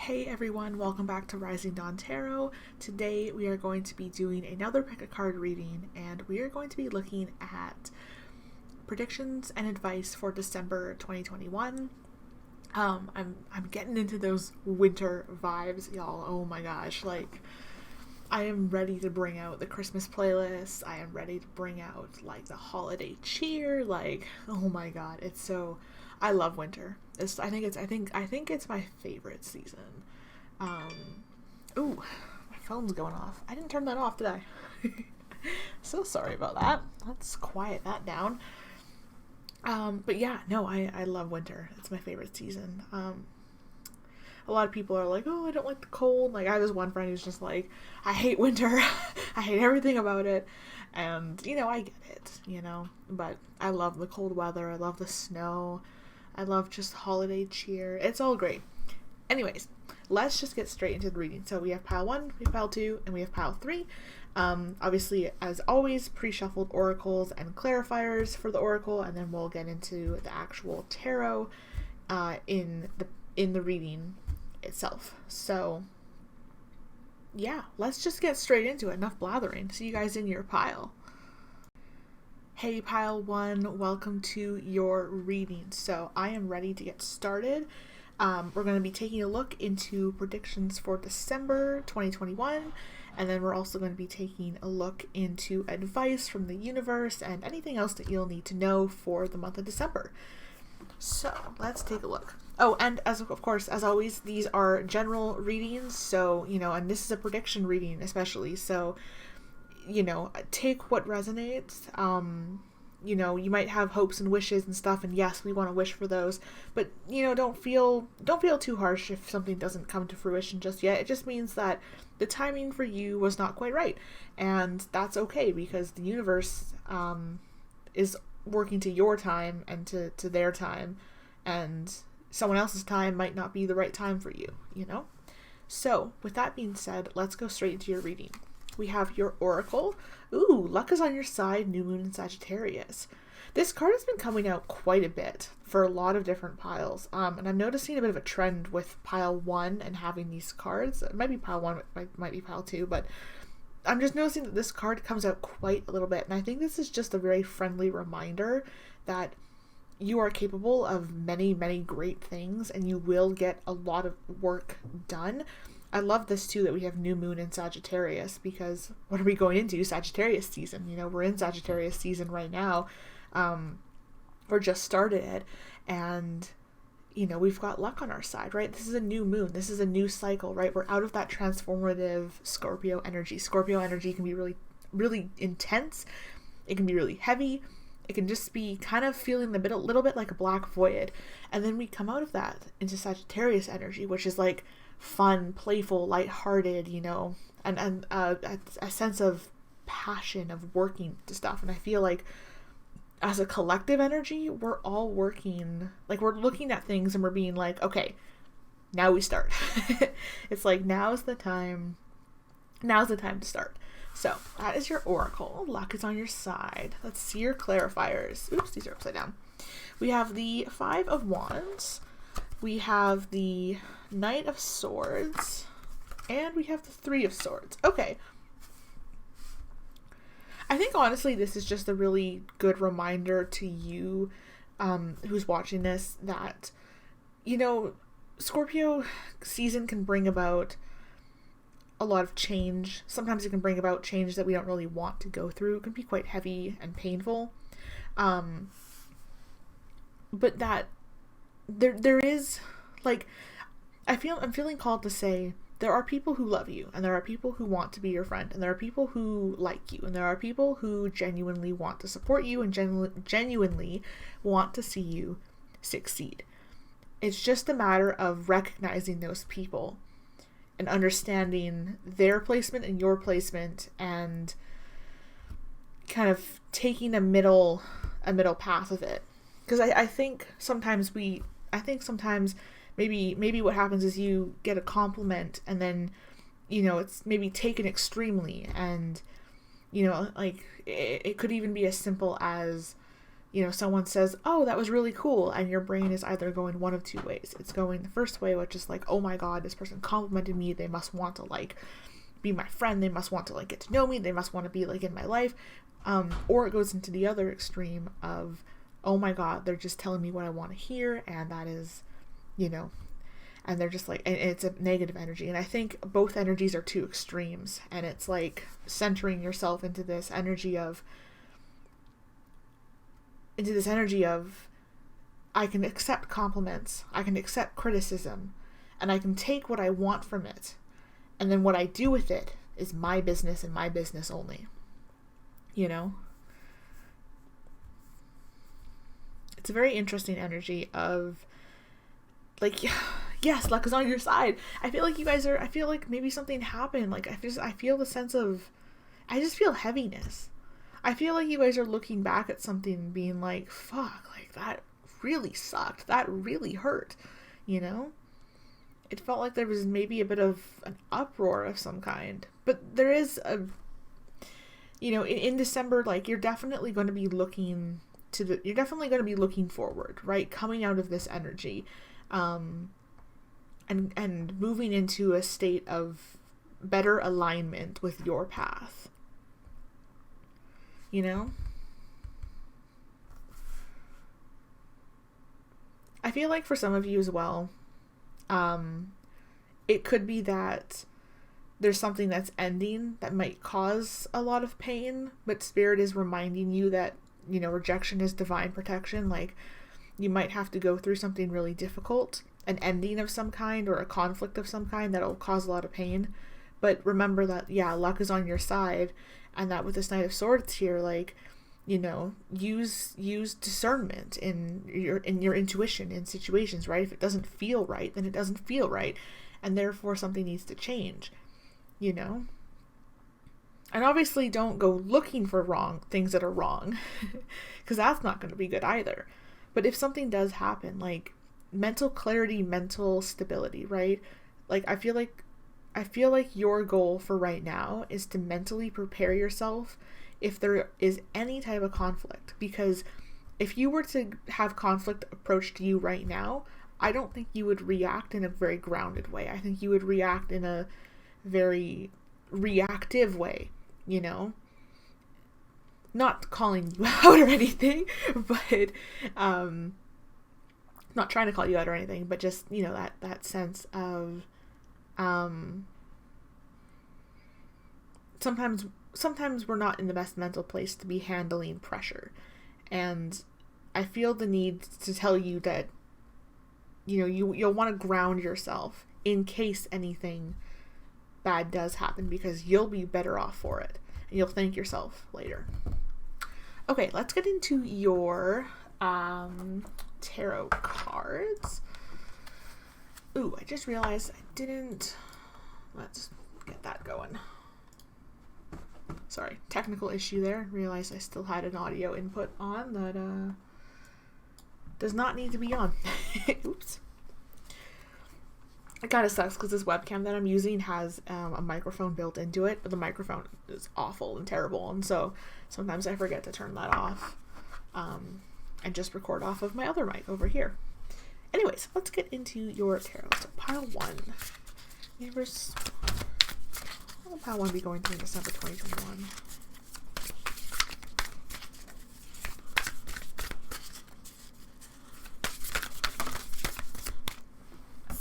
Hey everyone, welcome back to Rising Dawn Tarot. Today we are going to be doing another pick a card reading, and we are going to be looking at predictions and advice for December 2021. I'm getting into those winter vibes, y'all. Oh my gosh, like I am ready to bring out the Christmas playlist. I am ready to bring out like the holiday cheer. Like, oh my god, it's so I love winter. I think it's my favorite season. Ooh, my phone's going off. I didn't turn that off, did I? So sorry about that. Let's quiet that down. But yeah, no, I love winter. It's my favorite season. A lot of people are like, oh, I don't like the cold. Like, I have this one friend who's just like, I hate winter. I hate everything about it. And, I get it, but I love the cold weather. I love the snow. I love just holiday cheer. It's all great. Anyways, let's just get straight into the reading. So we have pile 1, we have pile 2, and we have pile 3. Obviously, as always, pre-shuffled oracles and clarifiers for the oracle, and then we'll get into the actual tarot in the reading itself. So yeah, let's just get straight into it. Enough blathering. See you guys in your pile. Hey pile 1, welcome to your reading. So I am ready to get started. We're going to be taking a look into predictions for December 2021, and then we're also going to be taking a look into advice from the universe and anything else that you'll need to know for the month of December. So let's take a look. Oh, and as always, these are general readings, so, and this is a prediction reading especially, so take what resonates. You might have hopes and wishes and stuff, and yes, we want to wish for those, but don't feel too harsh if something doesn't come to fruition just yet. It just means that the timing for you was not quite right, and that's okay, because the universe is working to your time and to their time, and someone else's time might not be the right time for you, So with that being said, let's go straight into your reading. We have your oracle. Ooh, luck is on your side, new moon in Sagittarius. This card has been coming out quite a bit for a lot of different piles. And I'm noticing a bit of a trend with pile 1 and having these cards. It might be pile 1, it might be pile 2, but I'm just noticing that this card comes out quite a little bit. And I think this is just a very friendly reminder that you are capable of many, many great things, and you will get a lot of work done. I love this too, that we have new moon in Sagittarius, because what are we going into? Sagittarius season. We're in Sagittarius season right now. Or just started it, and we've got luck on our side, right? This is a new moon. This is a new cycle, right? We're out of that transformative Scorpio energy. Scorpio energy can be really, really intense. It can be really heavy. It can just be kind of feeling a little bit like a black void. And then we come out of that into Sagittarius energy, which is like fun, playful, lighthearted, and a sense of passion of working to stuff. And I feel like as a collective energy, we're all working, like we're looking at things and we're being like, okay, now we start. It's like, now's the time to start. So that is your oracle. Luck is on your side. Let's see your clarifiers. Oops, these are upside down. We have the 5 of Wands. We have the Knight of Swords. And we have the 3 of Swords. Okay. I think honestly this is just a really good reminder to you who's watching this that, Scorpio season can bring about a lot of change. Sometimes it can bring about change that we don't really want to go through. It can be quite heavy and painful. But that there is, like, I'm feeling called to say there are people who love you, and there are people who want to be your friend, and there are people who like you, and there are people who genuinely want to support you and genuinely want to see you succeed. It's just a matter of recognizing those people and understanding their placement and your placement, and kind of taking a middle path of it. Because I think sometimes maybe what happens is you get a compliment, and then, it's maybe taken extremely, and, like, it could even be as simple as, someone says, oh, that was really cool. And your brain is either going one of two ways. It's going the first way, which is like, oh my God, this person complimented me. They must want to like be my friend. They must want to like get to know me. They must want to be like in my life. Or it goes into the other extreme of, oh my God, they're just telling me what I want to hear. And that is, and they're just like, and it's a negative energy. And I think both energies are two extremes. And it's like centering yourself into this energy of, I can accept compliments, I can accept criticism, and I can take what I want from it. And then what I do with it is my business and my business only. It's a very interesting energy of like, yes, luck is on your side. I feel like I feel like maybe something happened. Like I feel the sense of, I just feel heaviness. I feel like you guys are looking back at something and being like, fuck, like that really sucked. That really hurt, It felt like there was maybe a bit of an uproar of some kind. But there is in December, like you're definitely going to be looking forward, right? Coming out of this energy, and moving into a state of better alignment with your path. I feel like for some of you as well, it could be that there's something that's ending that might cause a lot of pain, but Spirit is reminding you that, rejection is divine protection. Like you might have to go through something really difficult, an ending of some kind or a conflict of some kind that'll cause a lot of pain. But remember that, luck is on your side, and that with this Knight of Swords here, like, use discernment in your intuition in situations, right? If it doesn't feel right, then it doesn't feel right, and therefore something needs to change, And obviously don't go looking for things that are wrong, because that's not going to be good either. But if something does happen, like mental clarity, mental stability, right? Like I feel like your goal for right now is to mentally prepare yourself if there is any type of conflict. Because if you were to have conflict approached to you right now, I don't think you would react in a very grounded way. I think you would react in a very reactive way, Not calling you out or anything, but not trying to call you out or anything, but just, that sense of sometimes we're not in the best mental place to be handling pressure. And I feel the need to tell you that, you'll want to ground yourself in case anything bad does happen, because you'll be better off for it. And you'll thank yourself later. Okay, let's get into your tarot cards. Ooh, I just realized I didn't. Let's get that going. Sorry, technical issue there. Realized I still had an audio input on that does not need to be on. Oops. It kind of sucks because this webcam that I'm using has a microphone built into it, but the microphone is awful and terrible, and so sometimes I forget to turn that off and just record off of my other mic over here. Anyways, let's get into your tarot. So pile 1. Universe. How will pile 1 be going through in December 2021?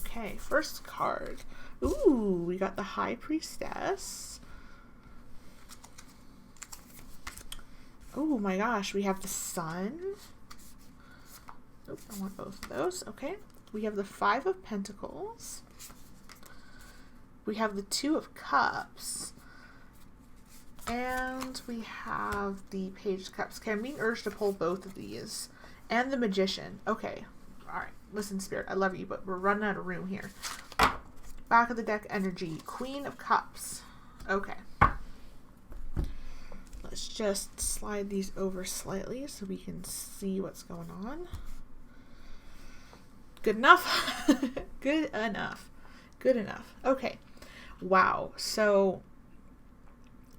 Okay, first card. Ooh, we got the High Priestess. Oh my gosh, we have the Sun. Nope, I want both of those. Okay. We have the Five of Pentacles. We have the Two of Cups. And we have the Page of Cups. Okay, I'm being urged to pull both of these. And the Magician. Okay. Alright. Listen, Spirit, I love you, but we're running out of room here. Back of the deck energy. Queen of Cups. Okay. Let's just slide these over slightly so we can see what's going on. Good enough? Good enough. Good enough. Okay. Wow. So,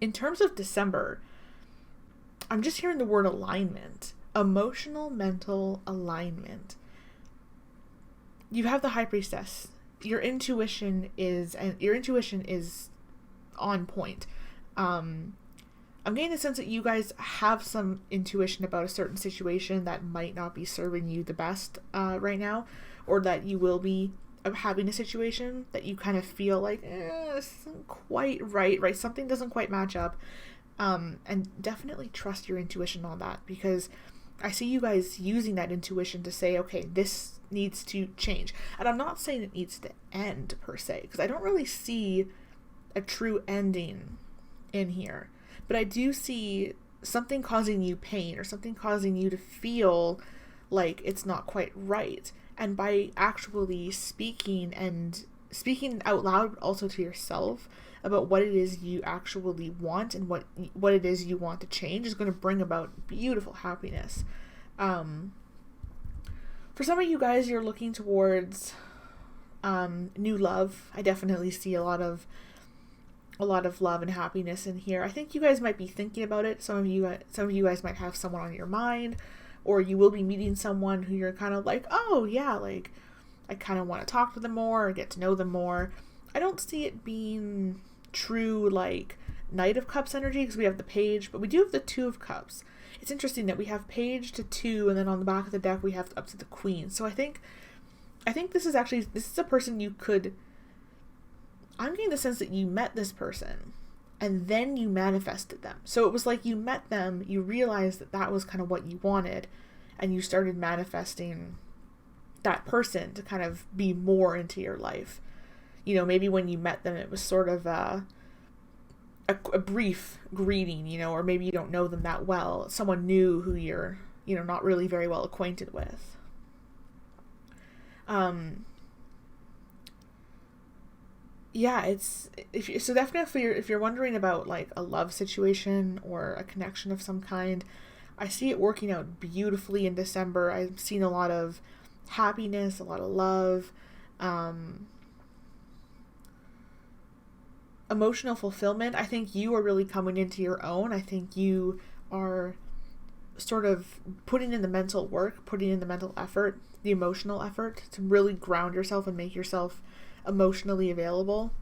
in terms of December, I'm just hearing the word alignment. emotional mental alignment. You have the High Priestess. Your intuition is on point. I'm getting the sense that you guys have some intuition about a certain situation that might not be serving you the best right now, or that you will be having a situation that you kind of feel like this isn't quite right? Something doesn't quite match up. And definitely trust your intuition on that, because I see you guys using that intuition to say, okay, this needs to change. And I'm not saying it needs to end per se, because I don't really see a true ending in here. But I do see something causing you pain, or something causing you to feel like it's not quite right. And by actually speaking out loud, but also to yourself, about what it is you actually want and what it is you want to change, is going to bring about beautiful happiness. For some of you guys, you're looking towards new love. I definitely see a lot of love and happiness in here. I think you guys might be thinking about it. Some of you guys might have someone on your mind, or you will be meeting someone who you're kind of like, oh yeah, like I kind of want to talk to them more or get to know them more. I don't see it being true like Knight of Cups energy, because we have the Page, but we do have the Two of Cups. It's interesting that we have Page to 2, and then on the back of the deck we have up to the Queen. So I think this is a person you could, I'm getting the sense that you met this person and then you manifested them. So it was like you met them, you realized that was kind of what you wanted, and you started manifesting that person to kind of be more into your life. You know, maybe when you met them, it was sort of a brief greeting, you know, or maybe you don't know them that well. Someone new who you're, you know, not really very well acquainted with. Yeah, so definitely if you're wondering about like a love situation or a connection of some kind, I see it working out beautifully in December. I've seen a lot of happiness, a lot of love, emotional fulfillment. I think you are really coming into your own. I think you are sort of putting in the mental work, putting in the mental effort, the emotional effort to really ground yourself and make yourself emotionally available.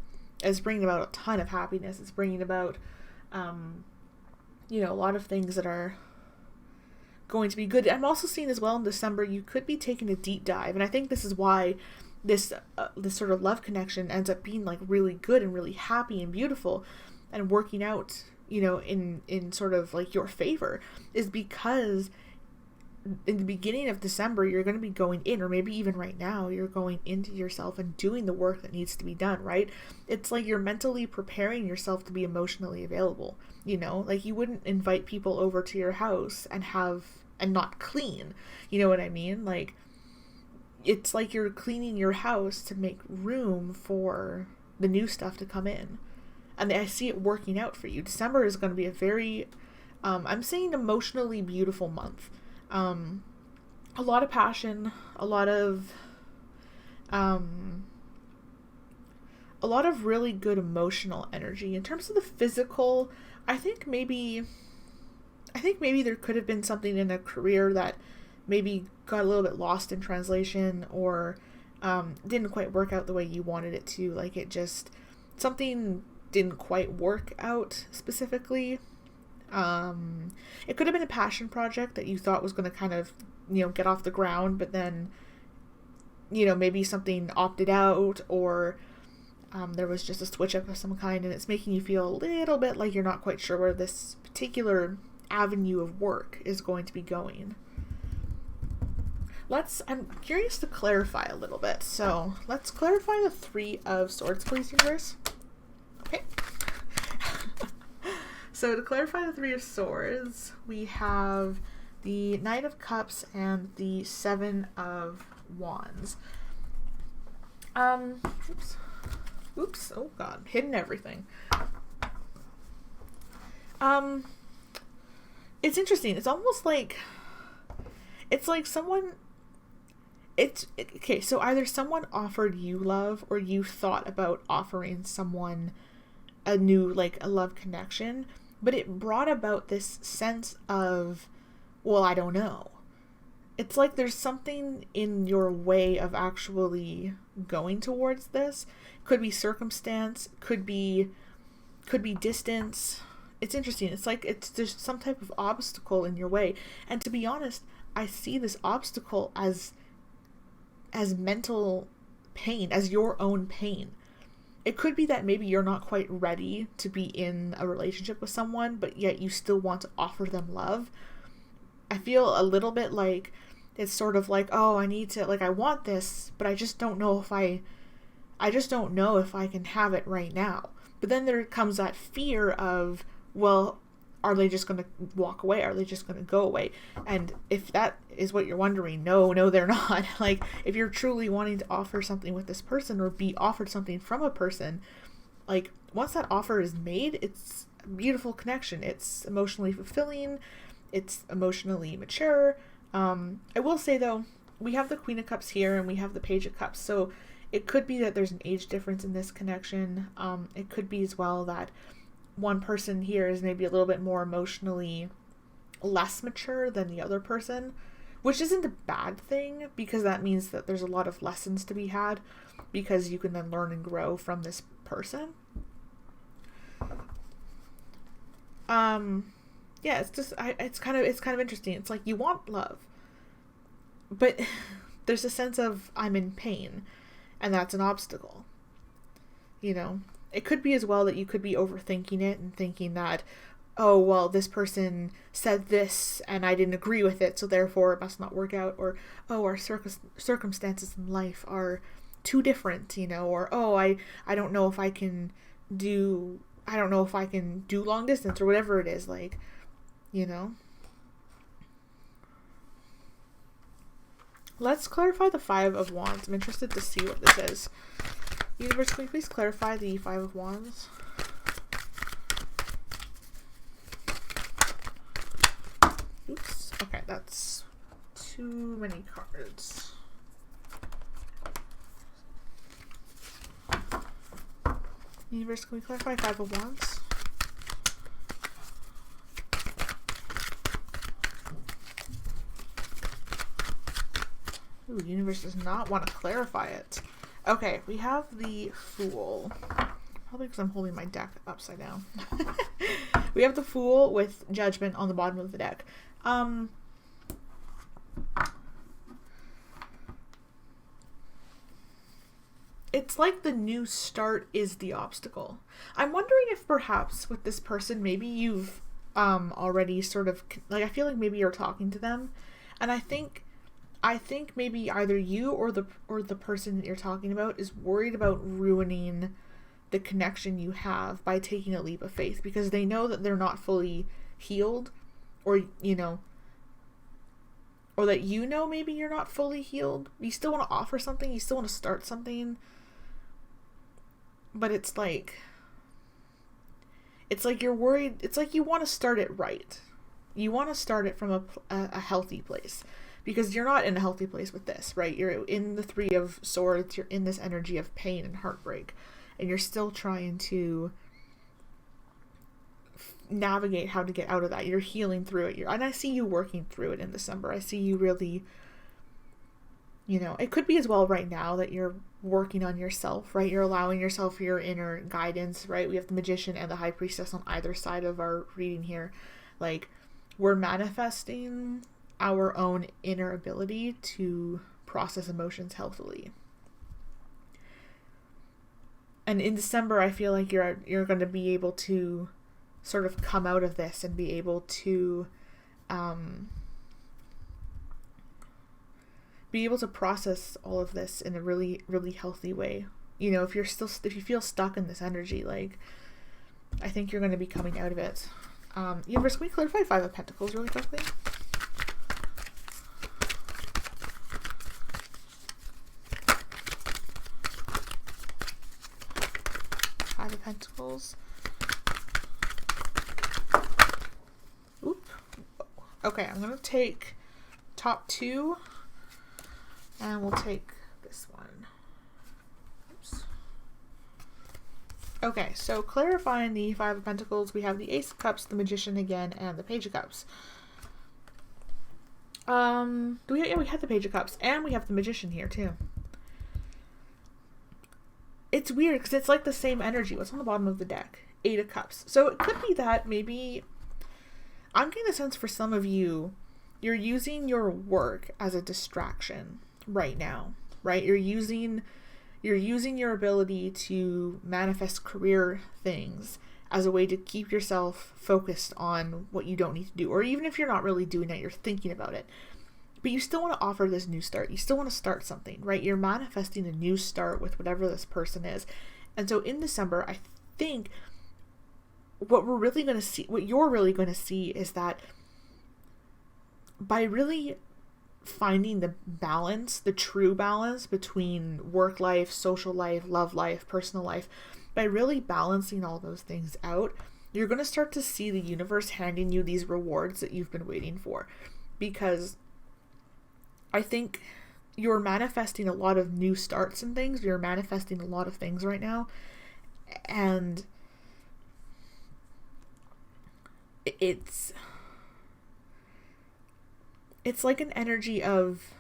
It's bringing about a ton of happiness. It's bringing about, you know, a lot of things that are going to be good. I'm also seeing as well in December, you could be taking a deep dive. And I think this is why this sort of love connection ends up being like really good and really happy and beautiful and working out, you know, in sort of like your favor, is because in the beginning of December, you're going to be going in, or maybe even right now, you're going into yourself and doing the work that needs to be done, right? It's like you're mentally preparing yourself to be emotionally available, you know? Like you wouldn't invite people over to your house and not clean, you know what I mean? Like, it's like you're cleaning your house to make room for the new stuff to come in. And I see it working out for you. December is going to be a very, I'm saying emotionally beautiful month. A lot of passion, a lot of really good emotional energy. In terms of the physical, I think maybe there could have been something in a career that maybe got a little bit lost in translation, or didn't quite work out the way you wanted it to. Like something didn't quite work out specifically. It could have been a passion project that you thought was going to kind of, you know, get off the ground, but then, you know, maybe something opted out, or there was just a switch up of some kind, and it's making you feel a little bit like you're not quite sure where this particular avenue of work is going to be going. I'm curious to clarify a little bit. So let's clarify the Three of Swords, please, universe. Okay. So to clarify the Three of Swords, we have the Knight of Cups and the Seven of Wands. Oops. Oh God, hidden everything. It's interesting. It's almost like, it's like okay, so either someone offered you love, or you thought about offering someone a new, like a love connection, but it brought about this sense of well, I don't know. It's like there's something in your way of actually going towards this. Could be circumstance, could be distance. It's interesting. It's like there's some type of obstacle in your way. And to be honest, I see this obstacle as mental pain, as your own pain. It could be that maybe you're not quite ready to be in a relationship with someone, but yet you still want to offer them love. I feel a little bit like it's sort of like, oh, I need to, like, I want this, but I just don't know if I can have it right now. But then there comes that fear of, well, are they just going to walk away? Are they just going to go away? And if that is what you're wondering, no, they're not. Like, if you're truly wanting to offer something with this person or be offered something from a person, like, once that offer is made, it's a beautiful connection. It's emotionally fulfilling. It's emotionally mature. I will say, though, we have the Queen of Cups here and we have the Page of Cups. So it could be that there's an age difference in this connection. It could be as well that one person here is maybe a little bit more emotionally less mature than the other person, which isn't a bad thing, because that means that there's a lot of lessons to be had, because you can then learn and grow from this person. Yeah, it's just, it's kind of interesting. It's like you want love, but there's a sense of I'm in pain, and that's an obstacle. You know, it could be as well that you could be overthinking it and thinking that, oh, well, this person said this and I didn't agree with it, so therefore it must not work out. Or, oh, our circumstances in life are too different, you know, or, oh, I don't know if I can do long distance, or whatever it is, like, you know. Let's clarify the Five of Wands. I'm interested to see what this is. Universe, can we please clarify the Five of Wands? Oops. Okay, that's too many cards. Universe, can we clarify Five of Wands? Ooh, Universe does not want to clarify it. Okay, we have the Fool. Probably because I'm holding my deck upside down. We have the Fool with Judgment on the bottom of the deck. It's like the new start is the obstacle. I'm wondering if perhaps with this person, maybe you've already sort of, like, I feel like maybe you're talking to them, and I think maybe either you or the person that you're talking about is worried about ruining the connection you have by taking a leap of faith, because they know that they're not fully healed, or, you know, or that, you know, maybe you're not fully healed. You still want to offer something, you still want to start something, but it's like you're worried. It's like you want to start it right. You want to start it from a healthy place. Because you're not in a healthy place with this, right? You're in the Three of Swords. You're in this energy of pain and heartbreak. And you're still trying to navigate how to get out of that. You're healing through it. And I see you working through it in December. I see you really, you know, it could be as well right now that you're working on yourself, right? You're allowing yourself your inner guidance, right? We have the Magician and the High Priestess on either side of our reading here. Like, we're manifesting our own inner ability to process emotions healthily. And in December, I feel like you're going to be able to sort of come out of this and be able to process all of this in a really, really healthy way. You know, if you feel stuck in this energy, like, I think you're going to be coming out of it. Universe, can we clarify Five of Pentacles really quickly? Pentacles. Oop. Okay, I'm gonna take top two, and we'll take this one. Oops. Okay, so clarifying the Five of Pentacles, we have the Ace of Cups, the Magician again, and the Page of Cups. we have the Page of Cups, and we have the Magician here too. It's weird because it's like the same energy. What's on the bottom of the deck? 8 of Cups. So it could be that maybe, I'm getting the sense for some of you, you're using your work as a distraction right now, right? You're using your ability to manifest career things as a way to keep yourself focused on what you don't need to do. Or even if you're not really doing it, you're thinking about it. But you still want to offer this new start. You still want to start something, right? You're manifesting a new start with whatever this person is. And so in December, I think what you're really going to see is that by really finding the balance, the true balance between work life, social life, love life, personal life, by really balancing all those things out, you're going to start to see the universe handing you these rewards that you've been waiting for. Because I think you're manifesting a lot of new starts and things. You're manifesting a lot of things right now. And it's like an energy of,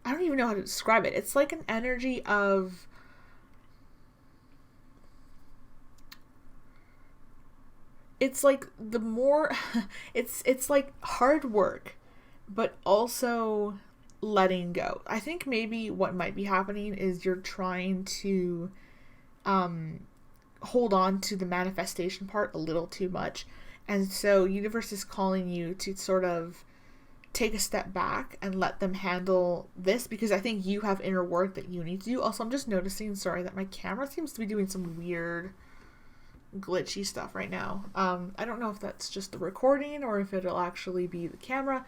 I don't even know how to describe it. It's like an energy of, it's like the more, it's like hard work, but also letting go. I think maybe what might be happening is you're trying to hold on to the manifestation part a little too much. And so universe is calling you to sort of take a step back and let them handle this, because I think you have inner work that you need to do. Also, I'm just noticing, sorry, that my camera seems to be doing some weird glitchy stuff right now. I don't know if that's just the recording or if it'll actually be the camera.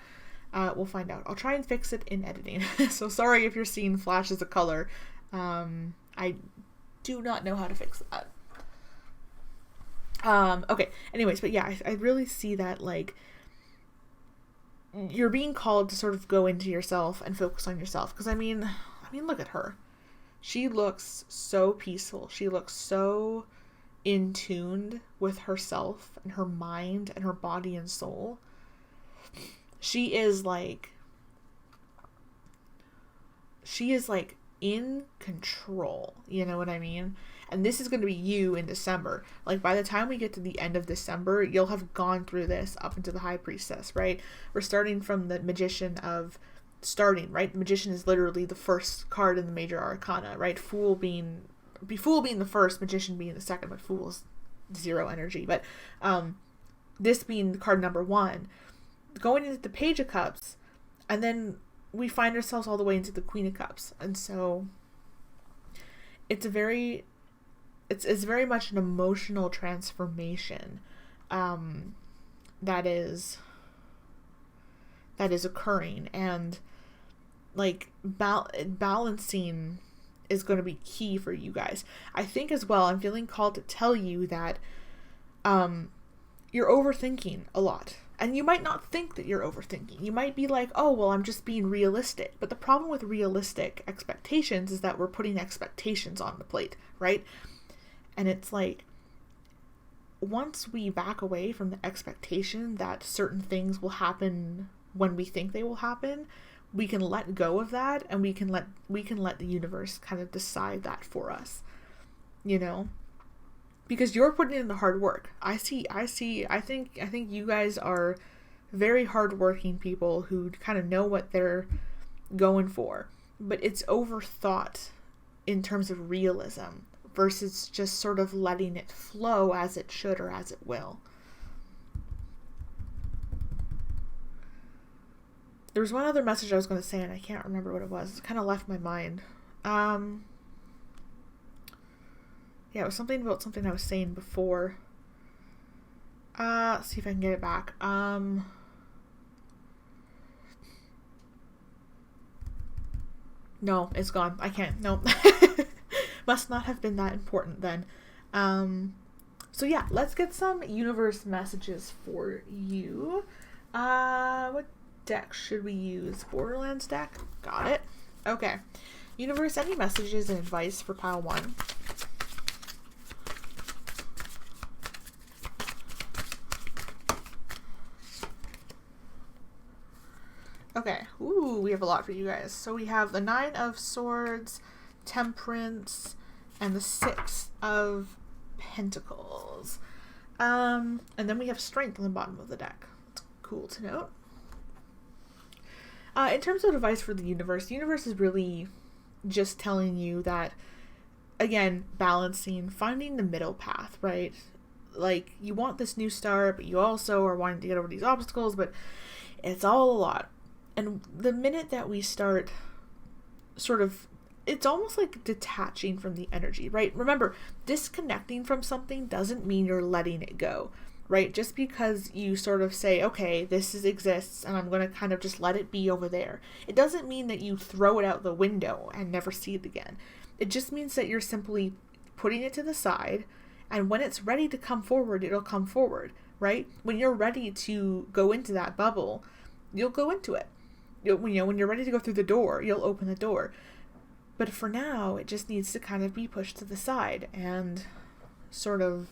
We'll find out. I'll try and fix it in editing. So sorry if you're seeing flashes of color. I do not know how to fix that. Okay, anyways, but yeah, I really see that, like, you're being called to sort of go into yourself and focus on yourself. Because I mean, look at her. She looks so peaceful. She looks so in tune with herself and her mind and her body and soul. She is like in control, you know what I mean? And this is going to be you in December. Like, by the time we get to the end of December, you'll have gone through this up into the High Priestess, right? We're starting from the Magician of starting, right? The Magician is literally the first card in the Major Arcana, right? Fool being the first, Magician being the second, but Fool's 0 energy. But this being card number 1, going into the Page of Cups, and then we find ourselves all the way into the Queen of Cups. And so it's very much an emotional transformation that is occurring, and like balancing is going to be key for you guys. I think as well, I'm feeling called to tell you that you're overthinking a lot. And you might not think that you're overthinking. You might be like, oh, well, I'm just being realistic. But the problem with realistic expectations is that we're putting expectations on the plate, right? And it's like, once we back away from the expectation that certain things will happen when we think they will happen, we can let go of that, and we can let the universe kind of decide that for us, you know? Because you're putting in the hard work. I think you guys are very hardworking people who kind of know what they're going for. But it's overthought in terms of realism versus just sort of letting it flow as it should or as it will. There was one other message I was going to say, and I can't remember what it was. It kind of left my mind. Yeah, it was something about something I was saying before. Let's see if I can get it back. No, it's gone. I can't. No. Must not have been that important then. So yeah, let's get some universe messages for you. What deck should we use? Borderlands deck? Got it. Okay. Universe, any messages and advice for pile 1? we have a lot for you guys. So we have the 9 of Swords, Temperance, and the 6 of Pentacles. And then we have Strength on the bottom of the deck. It's cool to note. In terms of advice for the universe is really just telling you that, again, balancing, finding the middle path, right? Like, you want this new start, but you also are wanting to get over these obstacles, but it's all a lot. And the minute that we start sort of, it's almost like detaching from the energy, right? Remember, disconnecting from something doesn't mean you're letting it go, right? Just because you sort of say, okay, this exists and I'm going to kind of just let it be over there, it doesn't mean that you throw it out the window and never see it again. It just means that you're simply putting it to the side, and when it's ready to come forward, it'll come forward, right? When you're ready to go into that bubble, you'll go into it. When you're ready to go through the door, you'll open the door. But for now, it just needs to kind of be pushed to the side and sort of,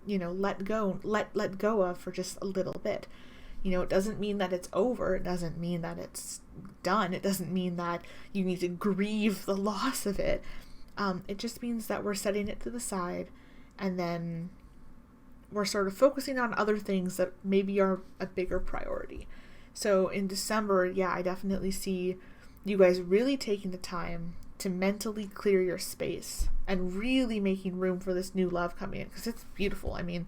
let go of for just a little bit. It doesn't mean that it's over. It doesn't mean that it's done. It doesn't mean that you need to grieve the loss of it. It just means that we're setting it to the side, and then we're sort of focusing on other things that maybe are a bigger priority. So in December, I definitely see you guys really taking the time to mentally clear your space and really making room for this new love coming in, because it's beautiful. I mean,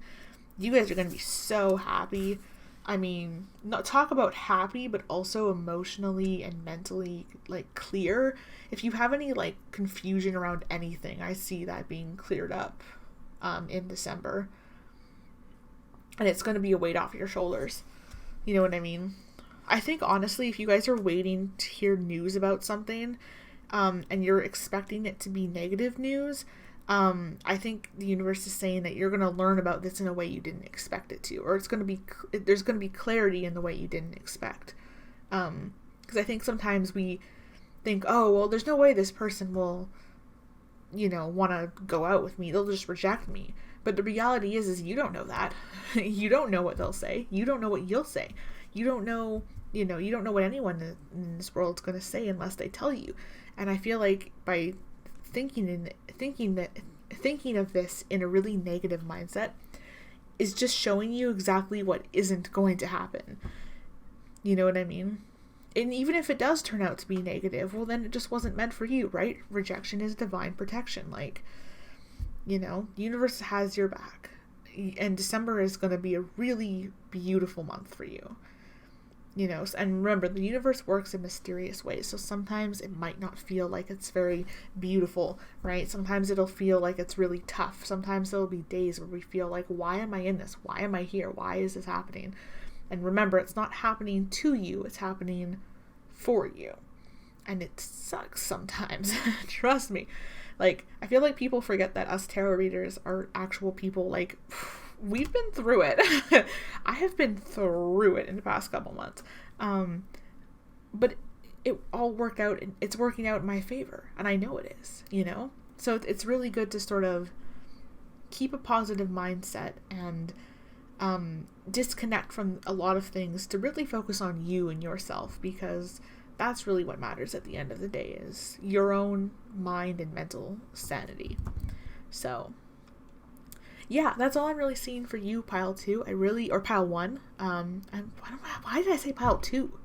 you guys are going to be so happy. I mean, not talk about happy, but also emotionally and mentally clear. If you have any confusion around anything, I see that being cleared up in December, and it's going to be a weight off your shoulders. You know what I mean? I think honestly, if you guys are waiting to hear news about something, and you're expecting it to be negative news, I think the universe is saying that you're going to learn about this in a way you didn't expect it to, or there's going to be clarity in the way you didn't expect. Because I think sometimes we think, oh, well, there's no way this person will, want to go out with me. They'll just reject me. But the reality is you don't know that. You don't know what they'll say. You don't know what you'll say. You don't know, you don't know what anyone in this world is going to say unless they tell you. And I feel like by thinking of this in a really negative mindset is just showing you exactly what isn't going to happen. You know what I mean? And even if it does turn out to be negative, well, then it just wasn't meant for you, right? Rejection is divine protection. The universe has your back. And December is going to be a really beautiful month for you. And remember, the universe works in mysterious ways. So sometimes it might not feel like it's very beautiful, right? Sometimes it'll feel like it's really tough. Sometimes there'll be days where we feel like, why am I in this? Why am I here? Why is this happening? And remember, it's not happening to you. It's happening for you. And it sucks sometimes. Trust me. I feel like people forget that us tarot readers are actual people. We've been through it. I have been through it in the past couple months. But it all worked out, and it's working out in my favor. And I know it is, So it's really good to sort of keep a positive mindset and disconnect from a lot of things to really focus on you and yourself, because that's really what matters at the end of the day, is your own mind and mental sanity. So that's all I'm really seeing for you, pile 2. Or pile 1. Why did I say pile 2?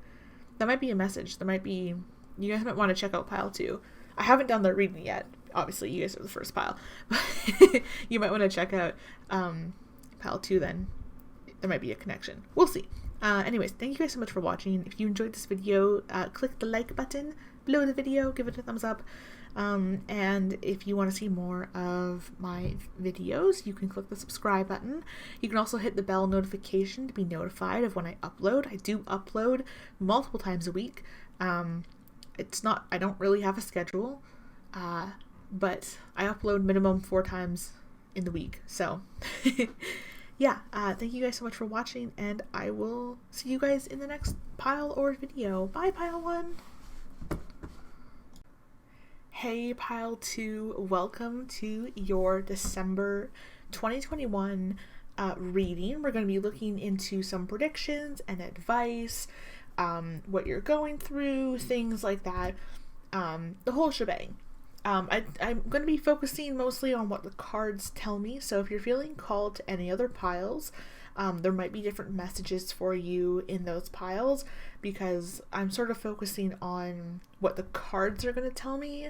That might be a message. You guys might want to check out pile 2. I haven't done the reading yet. Obviously, you guys are the first pile. But you might want to check out pile 2 then. There might be a connection. We'll see. Anyways, thank you guys so much for watching. If you enjoyed this video, click the like button below the video. Give it a thumbs up. And if you want to see more of my videos, you can click the subscribe button. You can also hit the bell notification to be notified of when I upload. I do upload multiple times a week. I don't really have a schedule, but I upload minimum 4 times in the week. So thank you guys so much for watching, and I will see you guys in the next pile or video. Bye, pile 1. Hey, pile 2, welcome to your December 2021 reading. We're going to be looking into some predictions and advice what you're going through, things like that, the whole shebang. I'm going to be focusing mostly on what the cards tell me, so if you're feeling called to any other piles, there might be different messages for you in those piles, because I'm sort of focusing on what the cards are going to tell me,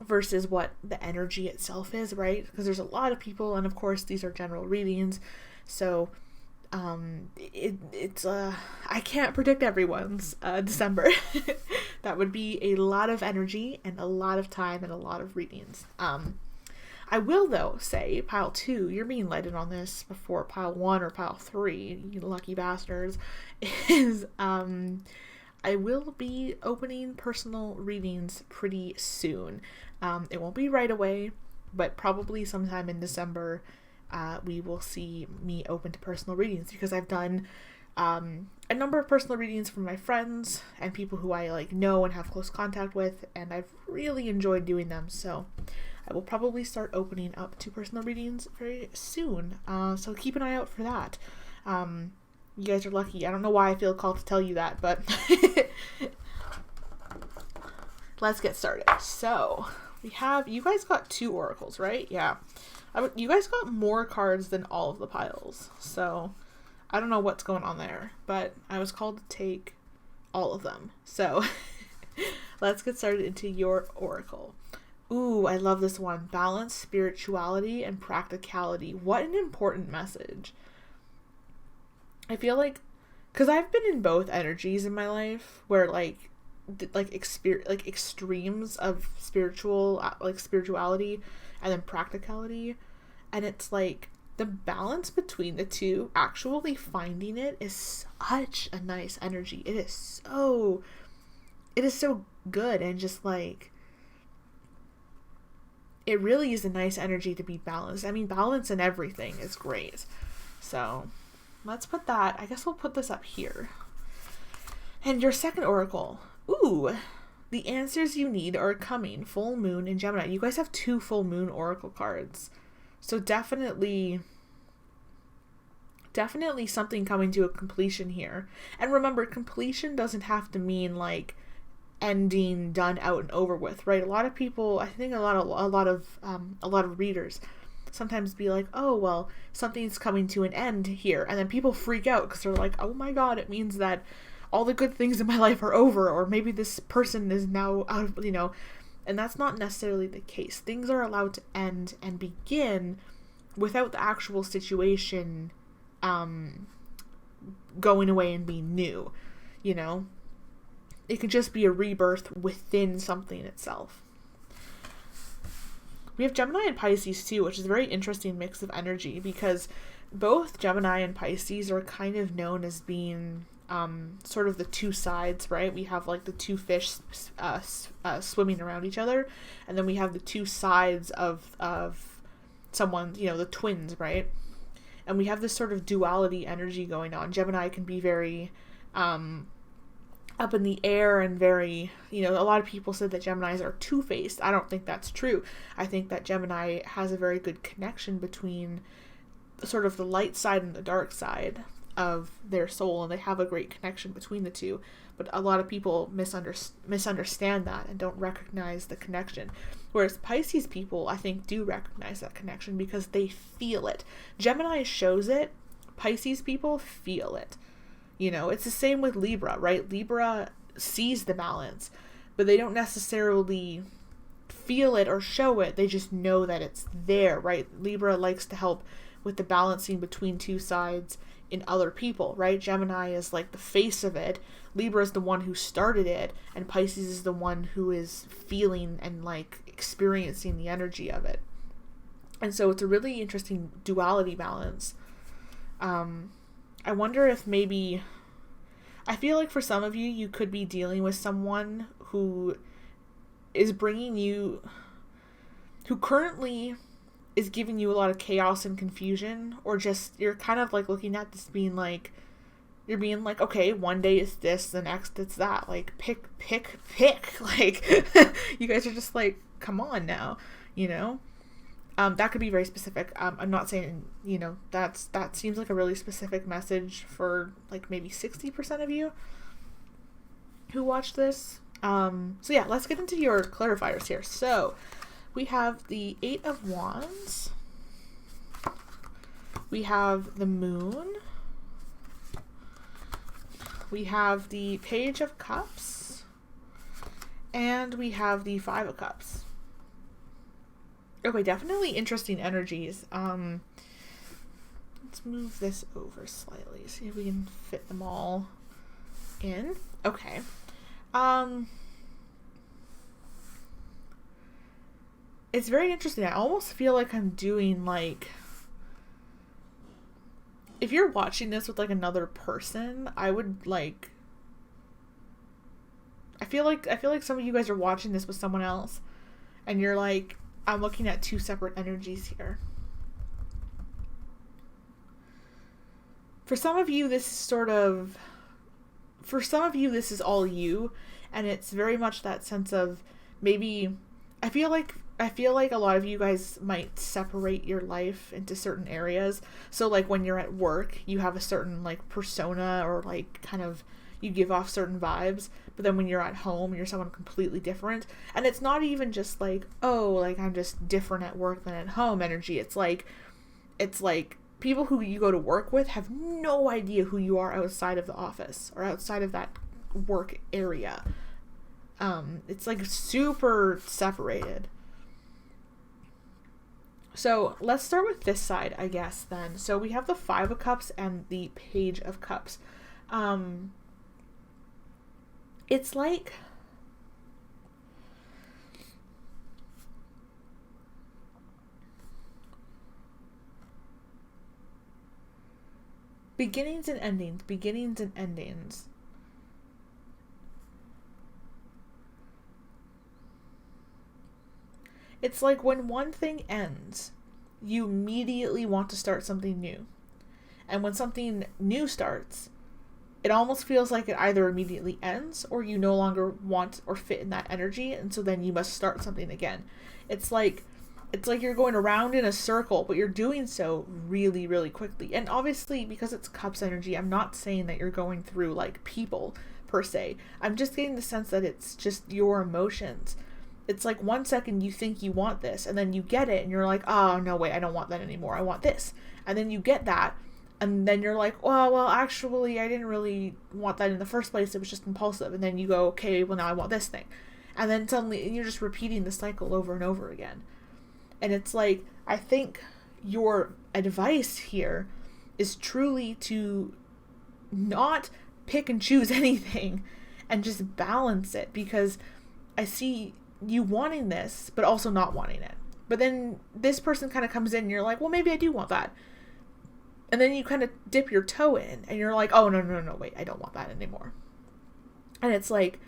versus what the energy itself is, right? Because there's a lot of people, and of course these are general readings, so it's I can't predict everyone's December. That would be a lot of energy and a lot of time and a lot of readings. I will though say pile 2, you're being lighted on this before pile 1 or pile 3, you lucky bastards, is I will be opening personal readings pretty soon. It won't be right away, but probably sometime in December we will see me open to personal readings, because I've done a number of personal readings from my friends and people who I like know and have close contact with, and I've really enjoyed doing them, so I will probably start opening up to personal readings very soon, so keep an eye out for that. You guys are lucky. I don't know why I feel called to tell you that, but let's get started. So we have, you guys got 2 oracles, right? Yeah. You guys got more cards than all of the piles, so I don't know what's going on there, but I was called to take all of them. So let's get started into your oracle. Ooh, I love this one. Balance, spirituality, and practicality. What an important message. I feel like, because I've been in both energies in my life, where like extremes of spirituality and then practicality, and it's like the balance between the two, actually finding it, is such a nice energy. It is so good, and just like, it really is a nice energy to be balanced. I mean, balance in everything is great. So let's put that, I guess we'll put this up here. And your second oracle. Ooh, the answers you need are coming. Full moon in Gemini. You guys have 2 full moon oracle cards. So definitely something coming to a completion here. And remember, completion doesn't have to mean like ending, done, out and over with, right? A lot of people, I think a lot of readers sometimes be like, oh, well, something's coming to an end here, and then people freak out because they're like, oh my god, it means that all the good things in my life are over, or maybe this person is now out of, and that's not necessarily the case. Things are allowed to end and begin without the actual situation going away and being new, It could just be a rebirth within something itself. We have Gemini and Pisces too, which is a very interesting mix of energy, because both Gemini and Pisces are kind of known as being sort of the 2 sides, right? We have like the 2 fish swimming around each other, and then we have the 2 sides of someone, the twins, right? And we have this sort of duality energy going on. Gemini can be very up in the air and very, a lot of people said that Geminis are two-faced. I don't think that's true. I think that Gemini has a very good connection between sort of the light side and the dark side of their soul, and they have a great connection between the two. But a lot of people misunderstand that and don't recognize the connection. Whereas Pisces people, I think, do recognize that connection because they feel it. Gemini shows it. Pisces people feel it. It's the same with Libra, right? Libra sees the balance, but they don't necessarily feel it or show it. They just know that it's there, right? Libra likes to help with the balancing between 2 sides in other people, right? Gemini is like the face of it. Libra is the one who started it, and Pisces is the one who is feeling and like experiencing the energy of it. And so it's a really interesting duality balance. I wonder if maybe, I feel like for some of you, you could be dealing with someone who is bringing you, who currently is giving you a lot of chaos and confusion, or just, you're kind of like looking at this being like, you're being like, okay, one day it's this, the next it's that, like, pick, like, you guys are just like, come on now, That could be very specific. I'm not saying, that seems like a really specific message for like maybe 60% of you who watched this. So yeah, let's get into your clarifiers here. So we have the 8 of Wands. We have the Moon. We have the Page of Cups. And we have the 5 of Cups. Okay, definitely interesting energies. Let's move this over slightly, see if we can fit them all in. Okay. It's very interesting. I almost feel like I'm doing like, if you're watching this with like another person, I would like, I feel like some of you guys are watching this with someone else and you're like, I'm looking at 2 separate energies here. For some of you, this is all you, and it's very much that sense of maybe, I feel like a lot of you guys might separate your life into certain areas. So like when you're at work, you have a certain like persona, or like kind of you give off certain vibes, but then when you're at home, you're someone completely different. And it's not even just like, oh, like I'm just different at work than at home energy. It's like people who you go to work with have no idea who you are outside of the office or outside of that work area. It's like super separated. So let's start with this side, I guess, then. So we have the 5 of Cups and the Page of Cups. It's like, beginnings and endings, beginnings and endings. It's like when one thing ends, you immediately want to start something new. And when something new starts, it almost feels like it either immediately ends or you no longer want or fit in that energy, and so then you must start something again. It's like you're going around in a circle, but you're doing so really, really quickly. And obviously, because it's Cups energy, I'm not saying that you're going through like people per se. I'm just getting the sense that it's just your emotions. It's like 1 second you think you want this, and then you get it, and you're like, oh, no, wait, I don't want that anymore. I want this. And then you get that, and then you're like, well, actually, I didn't really want that in the first place. It was just impulsive. And then you go, okay, well, now I want this thing. And then suddenly you're just repeating the cycle over and over again. And it's like, I think your advice here is truly to not pick and choose anything and just balance it, because I see you wanting this, but also not wanting it. But then this person kind of comes in and you're like, well, maybe I do want that. And then you kind of dip your toe in and you're like, oh, no, wait, I don't want that anymore. And it's like,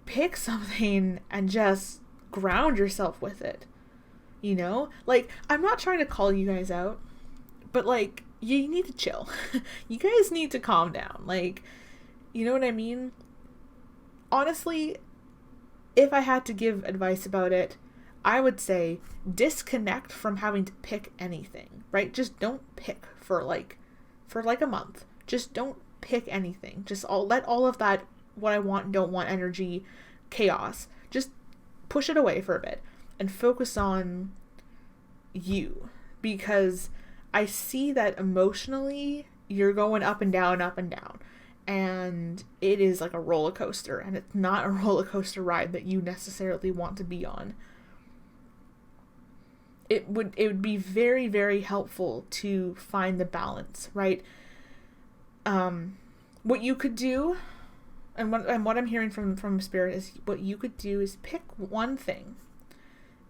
pick something and just ground yourself with it. You know? Like, I'm not trying to call you guys out, but like, you need to chill. You guys need to calm down. Like, you know what I mean? Honestly, if I had to give advice about it, I would say disconnect from having to pick anything, right? Just don't pick for like a month. Just don't pick anything. Just let all of that, what I want and don't want energy, chaos, just push it away for a bit and focus on you, because I see that emotionally you're going up and down, and it is like a roller coaster, and it's not a roller coaster ride that you necessarily want to be on. It would be very, very helpful to find the balance, right? What you could do, and what I'm hearing from Spirit is, what you could do is pick one thing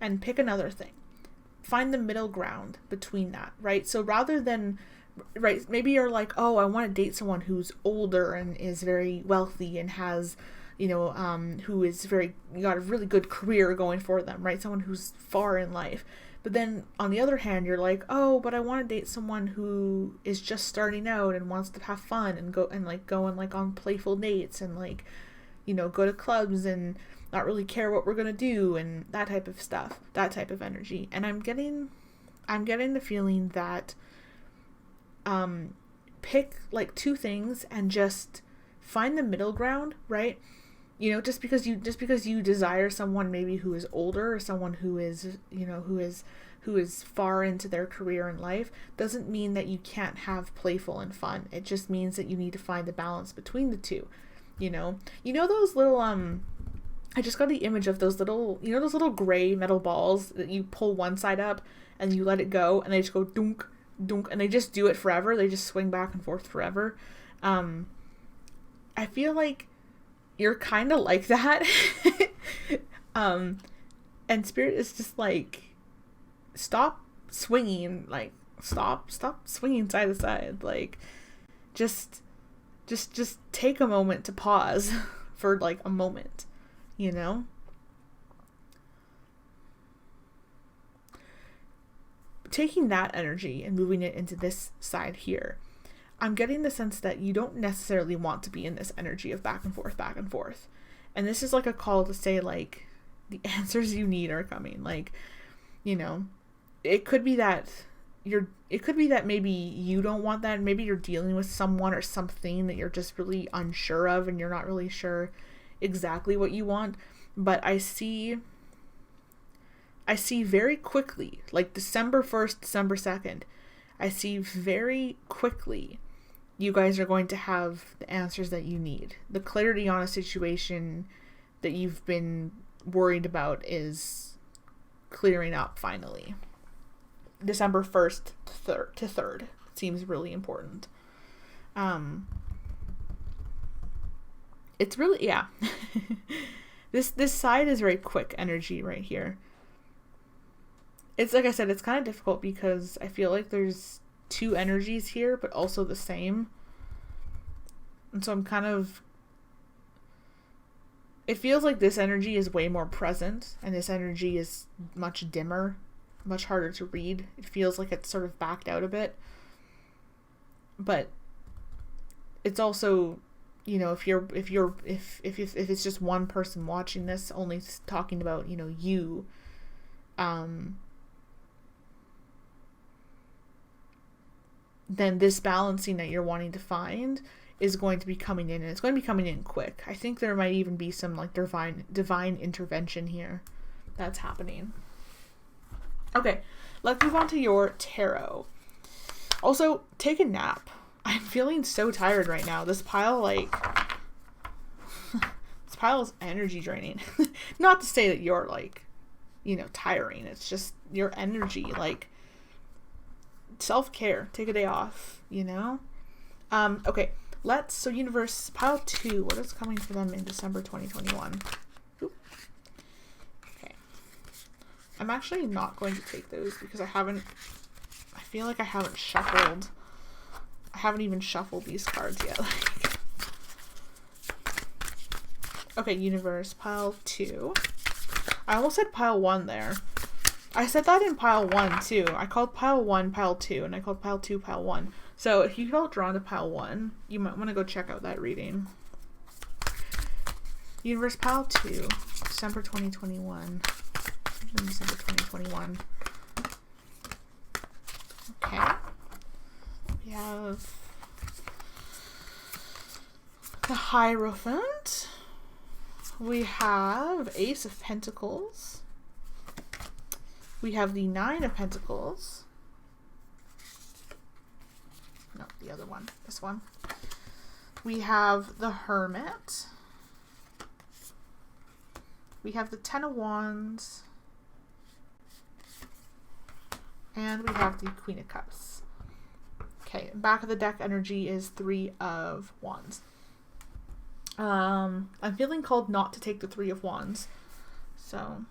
and pick another thing. Find the middle ground between that, right? So rather than, right, maybe you're like, oh, I want to date someone who's older and is very wealthy and has, who is got a really good career going for them, right? Someone who's far in life. But then on the other hand, you're like, oh, but I want to date someone who is just starting out and wants to have fun and go on playful dates and go to clubs and not really care what we're going to do, and that type of stuff, that type of energy. And I'm getting the feeling that pick like two things and just find the middle ground, right? You know, just because you desire someone maybe who is older, or someone who is, you know, who is far into their career in life, doesn't mean that you can't have playful and fun. It just means that you need to find the balance between the two. You know those little I just got the image of those little, you know, those little gray metal balls that you pull one side up and you let it go and they just go dunk dunk, and they just do it forever. They just swing back and forth forever. I feel like you're kind of like that. And Spirit is just like, stop swinging, like stop swinging side to side, like just take a moment to pause for like a moment, you know? Taking that energy and moving it into this side here, I'm getting the sense that you don't necessarily want to be in this energy of back and forth. And this is like a call to say, like, the answers you need are coming. Like, you know, it could be that maybe you don't want that. Maybe you're dealing with someone or something that you're just really unsure of, and you're not really sure exactly what you want. But I see very quickly, like December 1st, December 2nd, I see very quickly you guys are going to have the answers that you need. The clarity on a situation that you've been worried about is clearing up finally. December 1st to 3rd seems really important. It's really, yeah. This side is very quick energy right here. It's like I said, it's kind of difficult because I feel like there's two energies here, but also the same. And so it feels like this energy is way more present, and this energy is much dimmer, much harder to read. It feels like it's sort of backed out a bit. But it's also, you know, if it's just one person watching this, only talking about, you know, you, then this balancing that you're wanting to find is going to be coming in, and it's going to be coming in quick. I think there might even be some like divine intervention here that's happening. Okay, let's move on to your tarot. Also, take a nap. I'm feeling so tired right now. This pile, like, this pile is energy draining. Not to say that you're, like, you know, tiring. It's just your energy, like, self-care. Take a day off, you know? Okay, so universe, pile 2, what is coming for them in December 2021? Oop. Okay. I'm actually not going to take those because I feel like I haven't shuffled. I haven't even shuffled these cards yet. Okay, universe, pile 2. I almost said pile 1 there. I said that in pile 1 too. I called pile 1 pile 2, and I called pile 2 pile 1. So if you felt drawn to pile 1, you might want to go check out that reading. Universe, pile 2, December 2021. December 2021. Okay. We have the Hierophant. We have Ace of Pentacles. We have the 9 of Pentacles. No, the other one. This one. We have the Hermit. We have the 10 of Wands. And we have the Queen of Cups. Okay, back of the deck energy is 3 of Wands. I'm feeling called not to take the 3 of Wands. So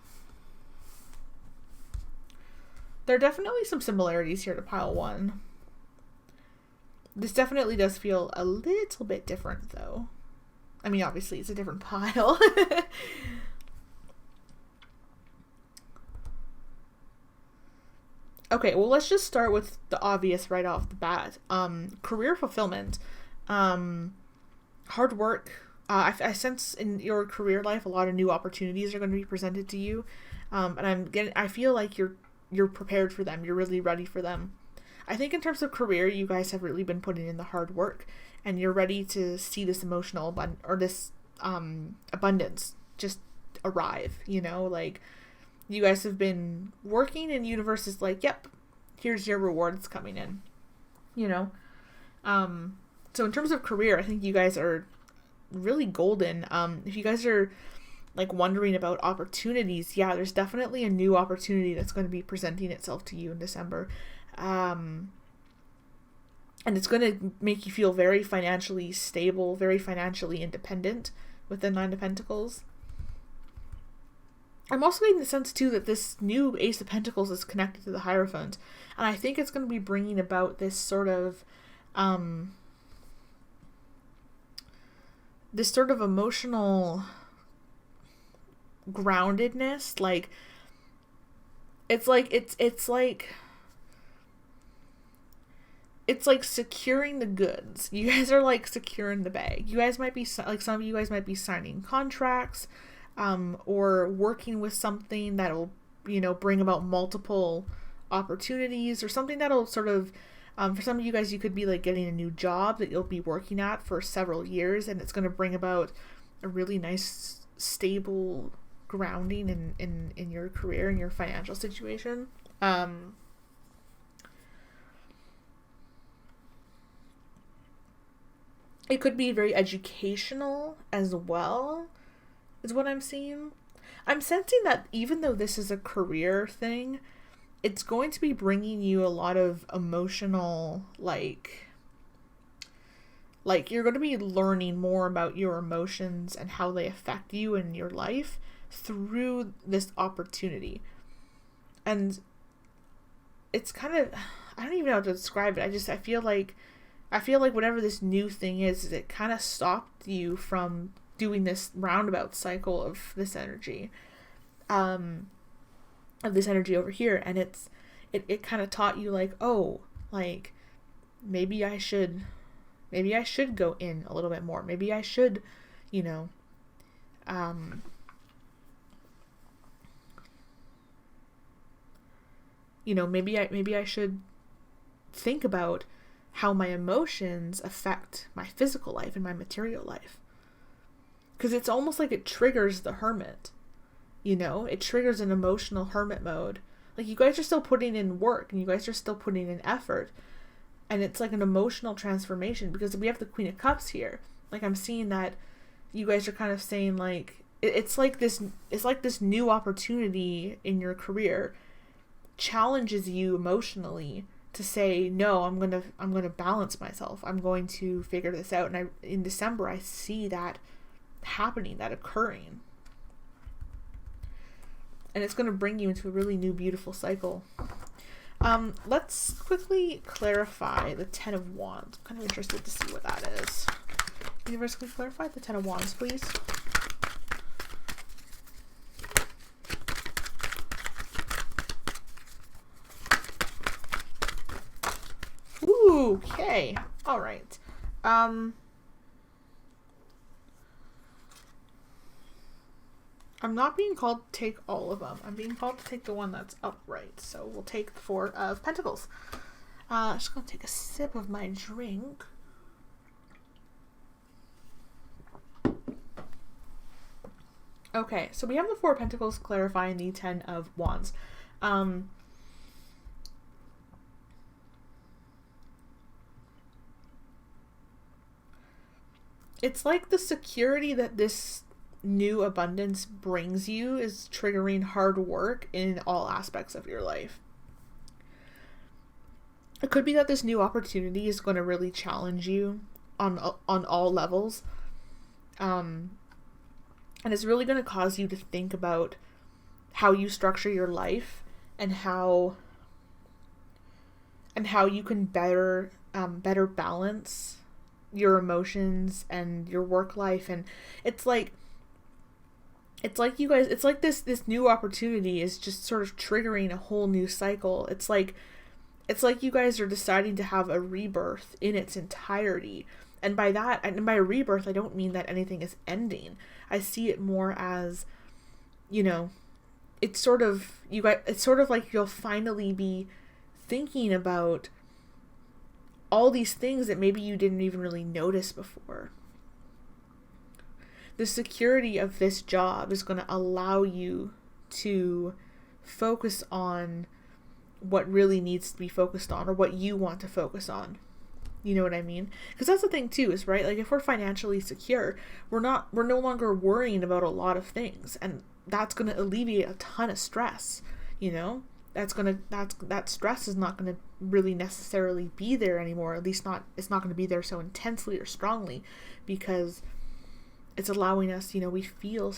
there are definitely some similarities here to pile 1. This definitely does feel a little bit different, though. I mean, obviously, it's a different pile. Okay, well, let's just start with the obvious right off the bat. Career fulfillment. Hard work, I sense in your career life a lot of new opportunities are going to be presented to you, and I feel like you're prepared for them. You're really ready for them. I think in terms of career, you guys have really been putting in the hard work, and you're ready to see this emotional abundance just arrive. You know, like you guys have been working, and universe is like, yep, here's your rewards coming in. You know, so in terms of career, I think you guys are really golden. If you guys are like wondering about opportunities, yeah, there's definitely a new opportunity that's going to be presenting itself to you in December. And it's going to make you feel very financially stable, very financially independent with the Nine of Pentacles. I'm also getting the sense too that this new Ace of Pentacles is connected to the Hierophant, and I think it's going to be bringing about this sort of emotional groundedness. Like it's like securing the goods. You guys are like securing the bag. You guys might be like, some of you guys might be signing contracts, or working with something that'll, you know, bring about multiple opportunities, or something that'll sort of, for some of you guys, you could be like getting a new job that you'll be working at for several years, and it's going to bring about a really nice, stable grounding in your career and your financial situation. It could be very educational as well, is what I'm seeing. I'm sensing that even though this is a career thing, it's going to be bringing you a lot of emotional, like you're going to be learning more about your emotions and how they affect you in your life through this opportunity. And it's kind of, I don't even know how to describe it. I feel like whatever this new thing is it kind of stopped you from doing this roundabout cycle of this energy, over here. And it kind of taught you like, oh, like maybe I should go in a little bit more. Maybe I should, you know, maybe I should think about how my emotions affect my physical life and my material life. Because it's almost like it triggers the hermit, you know? It triggers an emotional hermit mode. Like, you guys are still putting in work, and you guys are still putting in effort. And it's like an emotional transformation, because we have the Queen of Cups here. Like, I'm seeing that you guys are kind of saying, like, it's like this new opportunity in your career challenges you emotionally to say, no, I'm gonna balance myself. I'm going to figure this out. And in December, I see that happening, that occurring. And it's going to bring you into a really new, beautiful cycle. Let's quickly clarify the Ten of Wands. I'm kind of interested to see what that is. Universe, can you clarify the Ten of Wands, please? Ooh, okay. All right. I'm not being called to take all of them. I'm being called to take the one that's upright. So we'll take the Four of Pentacles. Just going to take a sip of my drink. Okay, so we have the Four of Pentacles clarifying the Ten of Wands. It's like the security that this new abundance brings you is triggering hard work in all aspects of your life. It could be that this new opportunity is going to really challenge you on all levels, and it's really going to cause you to think about how you structure your life and how you can better balance your emotions and your work life. And it's like you guys, it's like this new opportunity is just sort of triggering a whole new cycle. It's like you guys are deciding to have a rebirth in its entirety, And by that, and by rebirth, I don't mean that anything is ending. I see it more as, you know, it's sort of like you'll finally be thinking about all these things that maybe you didn't even really notice before. The security of this job is going to allow you to focus on what really needs to be focused on, or what you want to focus on. You know what I mean? Because that's the thing too, is right, like if we're financially secure, we're no longer worrying about a lot of things, and that's going to alleviate a ton of stress. You know, that stress is not going to really necessarily be there anymore. At least it's not going to be there so intensely or strongly, because it's allowing us, you know, we feel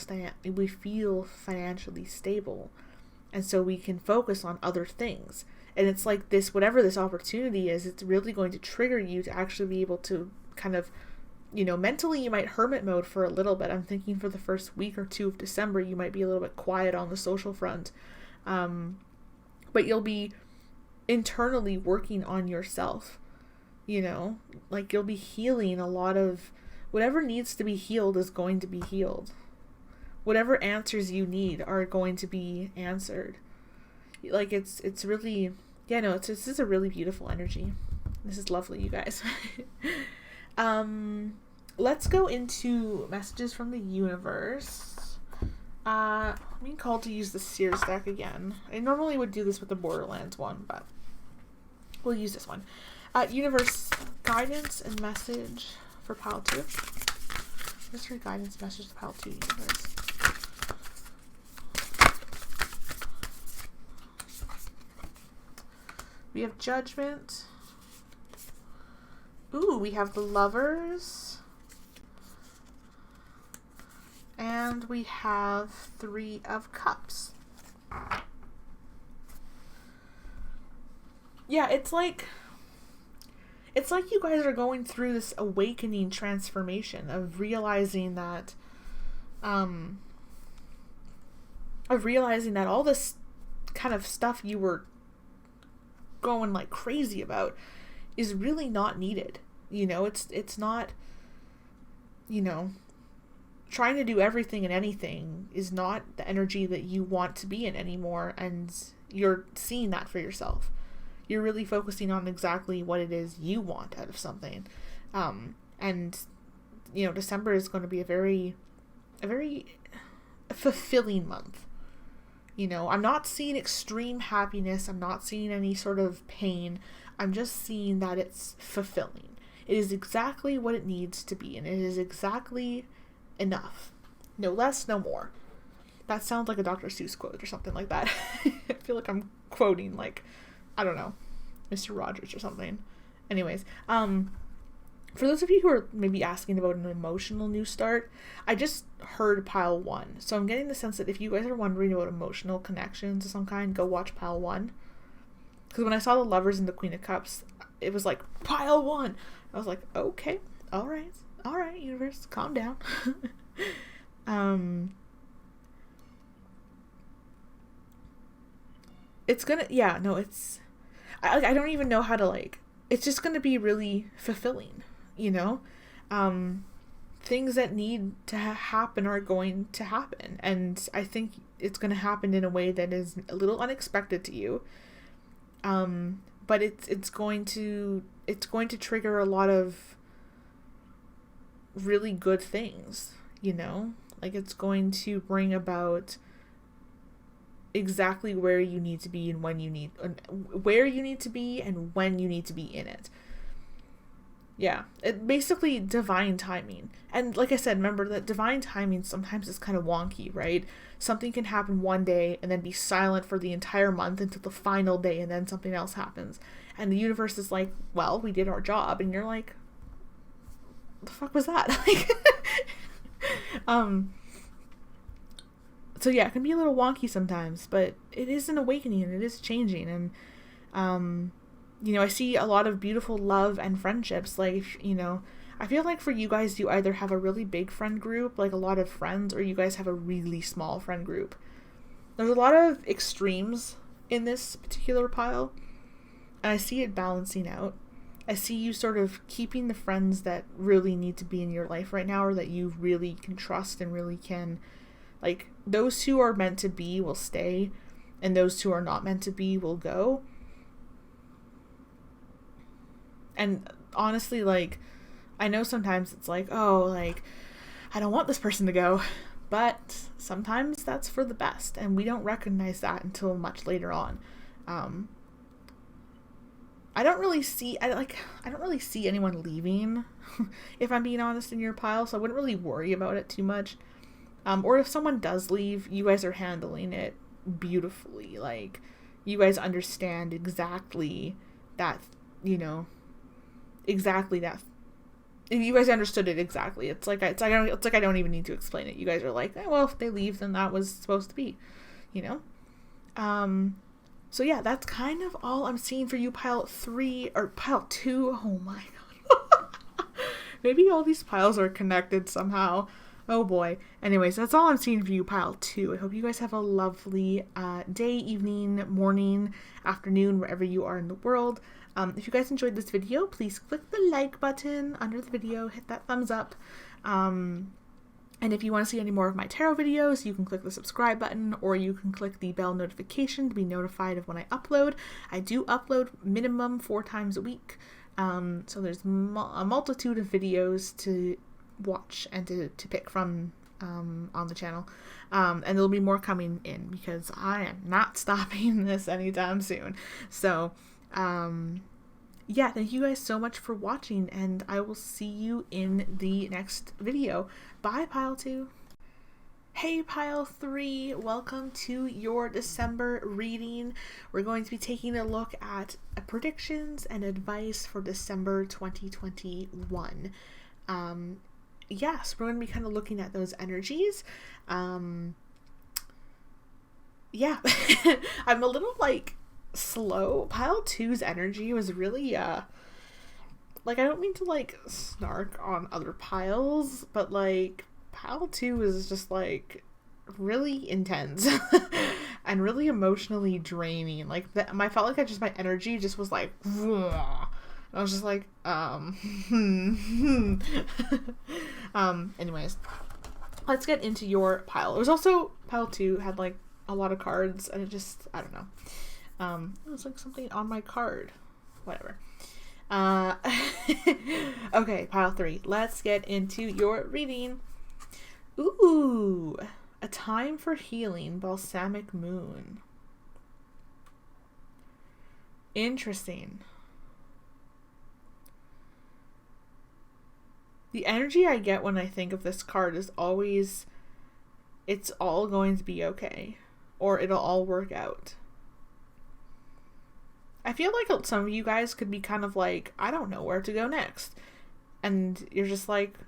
financially stable, and so we can focus on other things. And it's like this, whatever this opportunity is, it's really going to trigger you to actually be able to kind of, you know, mentally you might hermit mode for a little bit. I'm thinking for the first week or two of December, you might be a little bit quiet on the social front. But you'll be internally working on yourself, you know, like you'll be healing a lot of whatever needs to be healed is going to be healed. Whatever answers you need are going to be answered. Like it's really, this is a really beautiful energy. This is lovely, you guys. Let's go into messages from the universe. I'm being called to use the Seers deck again. I normally would do this with the Borderlands one, but we'll use this one. Universe guidance and message for Pile 2. Mystery guidance message to Pile 2 universe. We have Judgment. Ooh, we have the Lovers. And we have 3 of Cups. Yeah, it's like you guys are going through this awakening transformation of realizing that all this kind of stuff you were going like crazy about is really not needed. You know, it's not, you know, trying to do everything and anything is not the energy that you want to be in anymore, and you're seeing that for yourself. You're really focusing on exactly what it is you want out of something. And you know, December is going to be a very fulfilling month. You know, I'm not seeing extreme happiness. I'm not seeing any sort of pain. I'm just seeing that it's fulfilling. It is exactly what it needs to be, and it is exactly enough. No less, no more. That sounds like a Dr. Seuss quote or something like that. I feel like I'm quoting, like, I don't know, Mr. Rogers or something. Anyways, for those of you who are maybe asking about an emotional new start, I just heard Pile 1. So I'm getting the sense that if you guys are wondering about emotional connections of some kind, go watch Pile 1. Because when I saw the Lovers and the Queen of Cups, it was like, Pile 1! I was like, okay, alright, universe, calm down. It's gonna, I don't even know how to, like, it's just gonna be really fulfilling, you know? Things that need to happen are going to happen, and I think it's gonna happen in a way that is a little unexpected to you. But it's going to trigger a lot of really good things, you know? Like, it's going to bring about exactly where you need to be and when you need to be and when you need to be in it. Yeah, it basically divine timing. And like I said, remember that divine timing sometimes is kind of wonky, right? Something can happen one day and then be silent for the entire month until the final day, and then something else happens. And the universe is like, well, we did our job. And you're like, what the fuck was that? Like, so yeah, it can be a little wonky sometimes, but it is an awakening and it is changing. And, you know, I see a lot of beautiful love and friendships. Like, you know, I feel like for you guys, you either have a really big friend group, like a lot of friends, or you guys have a really small friend group. There's a lot of extremes in this particular pile, and I see it balancing out. I see you sort of keeping the friends that really need to be in your life right now, or that you really can trust and really can, like, those who are meant to be will stay, and those who are not meant to be will go. And honestly, like, I know sometimes it's like, oh, like, I don't want this person to go, but sometimes that's for the best, and we don't recognize that until much later on. I don't really see anyone leaving, if I'm being honest, in your pile, so I wouldn't really worry about it too much. Or if someone does leave, you guys are handling it beautifully. Like, you guys understand exactly that, exactly that. You guys understood it exactly. It's like I don't even need to explain it. You guys are like, well, if they leave, then that was supposed to be, So yeah, that's kind of all I'm seeing for you, pile 3 or pile 2. Oh my god. Maybe all these piles are connected somehow. Oh boy. Anyways, that's all I'm seeing for you, pile 2. I hope you guys have a lovely day, evening, morning, afternoon, wherever you are in the world. If you guys enjoyed this video, please click the like button under the video, hit that thumbs up. And if you want to see any more of my tarot videos, you can click the subscribe button, or you can click the bell notification to be notified of when I upload. I do upload minimum 4 times a week. So there's a multitude of videos to watch and to pick from on the channel. And there'll be more coming in because I am not stopping this anytime soon. So, yeah, thank you guys so much for watching, and I will see you in the next video. Bye, pile 2. Hey, pile 3, welcome to your December reading. We're going to be taking a look at predictions and advice for December 2021. Yes, we're going to be kind of looking at those energies. Yeah, I'm a little, like, slow. Pile 2's energy was really, like, I don't mean to, like, snark on other piles, but, like, pile 2 is just, like, really intense and really emotionally draining. Like, I felt like my energy just was, like, and I was just like, anyways, let's get into your pile. It was also, pile 2 had, like, a lot of cards, and it just, I don't know. It was like something on my card. Whatever. Okay, pile 3. Let's get into your reading. Ooh, A Time for Healing, Balsamic Moon. Interesting. The energy I get when I think of this card is always, it's all going to be okay, or it'll all work out. I feel like some of you guys could be kind of like, I don't know where to go next. And you're just like,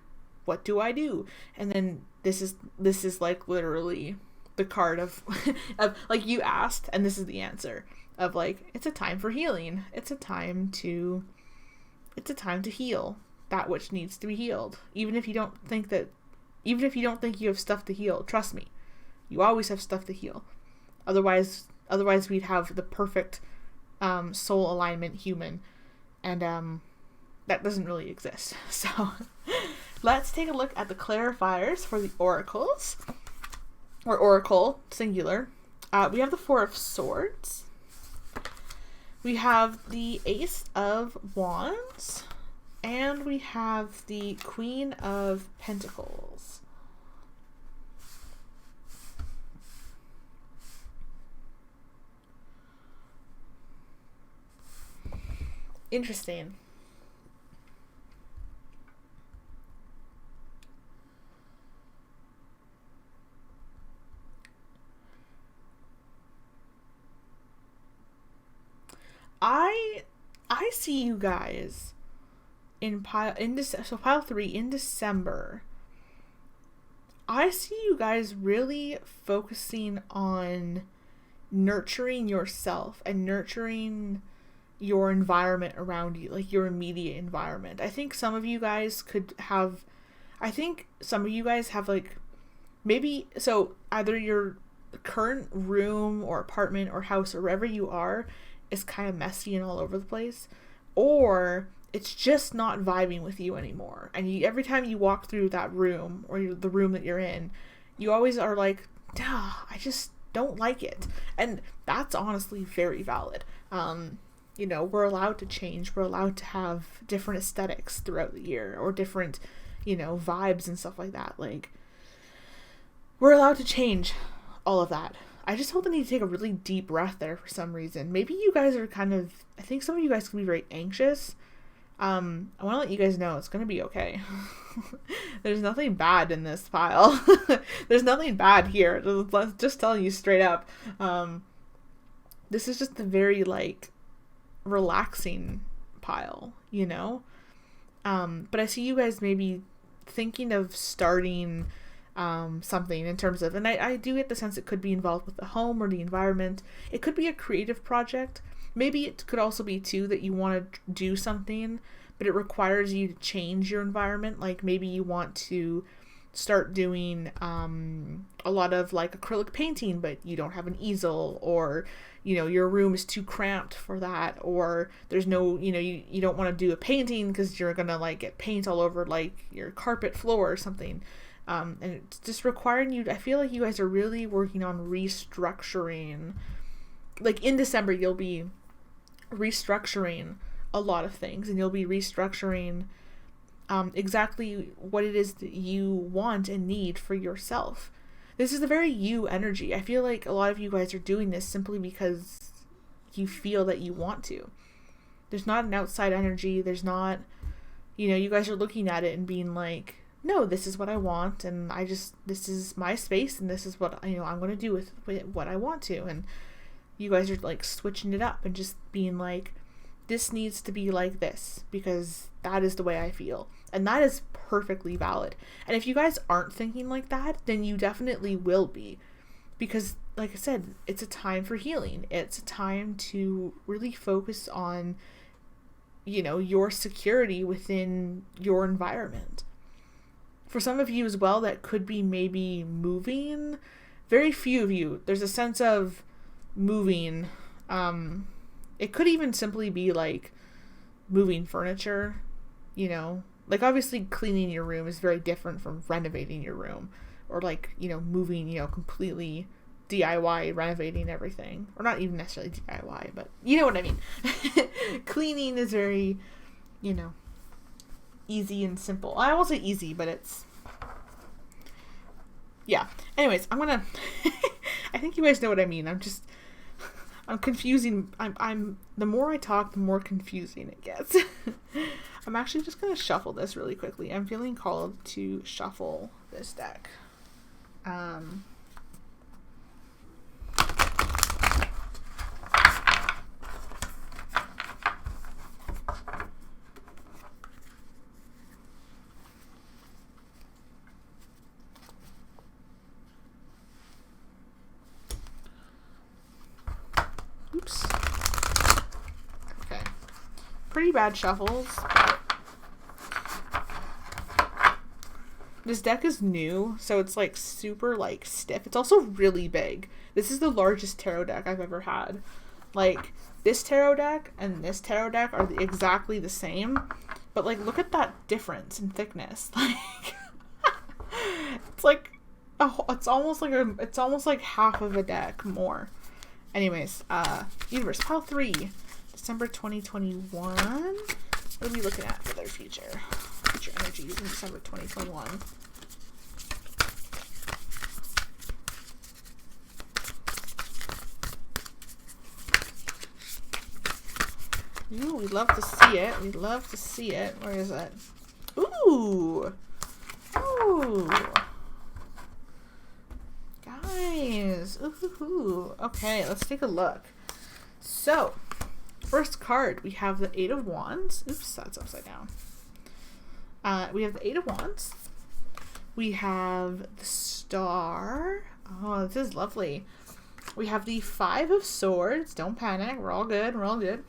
what do I do? And then this is like literally the card of, of like, you asked, and this is the answer of like, it's a time for healing. It's a time to heal that which needs to be healed. Even if you don't think you have stuff to heal, trust me, you always have stuff to heal. Otherwise we'd have the perfect soul alignment human, and that doesn't really exist. So let's take a look at the clarifiers for the oracles, or oracle singular. We have the 4 of Swords, we have the Ace of Wands, and we have the Queen of Pentacles. Interesting. I see you guys in pile 3 in December. I see you guys really focusing on nurturing yourself and nurturing your environment around you, like your immediate environment. I think some of you guys have like, maybe, so either your current room or apartment or house or wherever you are is kind of messy and all over the place, or it's just not vibing with you anymore. And every time you walk through that room or the room that you're in, you always are like, I just don't like it. And that's honestly very valid. We're allowed to change. We're allowed to have different aesthetics throughout the year, or different, vibes and stuff like that. Like, we're allowed to change all of that. I just hope I need to take a really deep breath there for some reason. Maybe you guys are I think some of you guys can be very anxious. I want to let you guys know it's going to be okay. There's nothing bad in this pile. There's nothing bad here. Just telling you straight up. This is just a very, relaxing pile, But I see you guys maybe thinking of starting something in terms of, and I do get the sense it could be involved with the home or the environment. It could be a creative project. Maybe it could also be too that you want to do something, but it requires you to change your environment. Like, maybe you want to start doing a lot of acrylic painting, but you don't have an easel, or your room is too cramped for that, or there's no you don't want to do a painting because you're gonna get paint all over your carpet floor or something. And it's just requiring you. I feel like you guys are really working on restructuring. In December, you'll be restructuring a lot of things, and you'll be restructuring exactly what it is that you want and need for yourself. This is a very you energy. I feel like a lot of you guys are doing this simply because you feel that you want to. There's not an outside energy. There's not, you guys are looking at it and being like, no, this is what I want, and this is my space, and this is what, I'm going to do with what I want to. And you guys are switching it up and just being like, this needs to be like this because that is the way I feel. And that is perfectly valid. And if you guys aren't thinking like that, then you definitely will be. Because, like I said, it's a time for healing. It's a time to really focus on, your security within your environment. For some of you as well, that could be maybe moving. Very few of you, there's a sense of moving. It could even simply be moving furniture, obviously cleaning your room is very different from renovating your room, or moving, completely DIY, renovating everything, or not even necessarily DIY, but you know what I mean. Cleaning is very, easy and simple. I won't say easy, but it's, yeah. Anyways, I think you guys know what I mean. I'm confusing. I'm the more I talk, the more confusing it gets. I'm actually just going to shuffle this really quickly. I'm feeling called to shuffle this deck. Oops. Okay. Pretty bad shuffles. This deck is new, so it's super stiff. It's also really big. This is the largest tarot deck I've ever had. This tarot deck and this tarot deck are exactly the same, but look at that difference in thickness. It's almost like half of a deck more. Anyways, Universe, Pile 3, December 2021. What are we looking at for their future? Future energies in December 2021. Ooh, we'd love to see it. We'd love to see it. Where is it? Ooh! Ooh! Guys! Ooh! Okay, let's take a look. So, first card, we have the Eight of Wands. Oops, that's upside down. We have the Eight of Wands. We have the Star. Oh, this is lovely. We have the Five of Swords. Don't panic. We're all good. We're all good.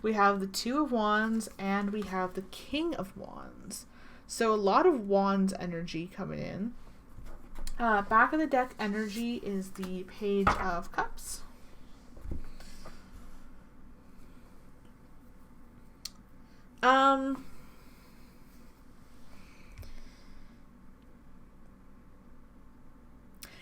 We have the Two of Wands, and we have the King of Wands. So a lot of Wands energy coming in. Back of the deck energy is the Page of Cups.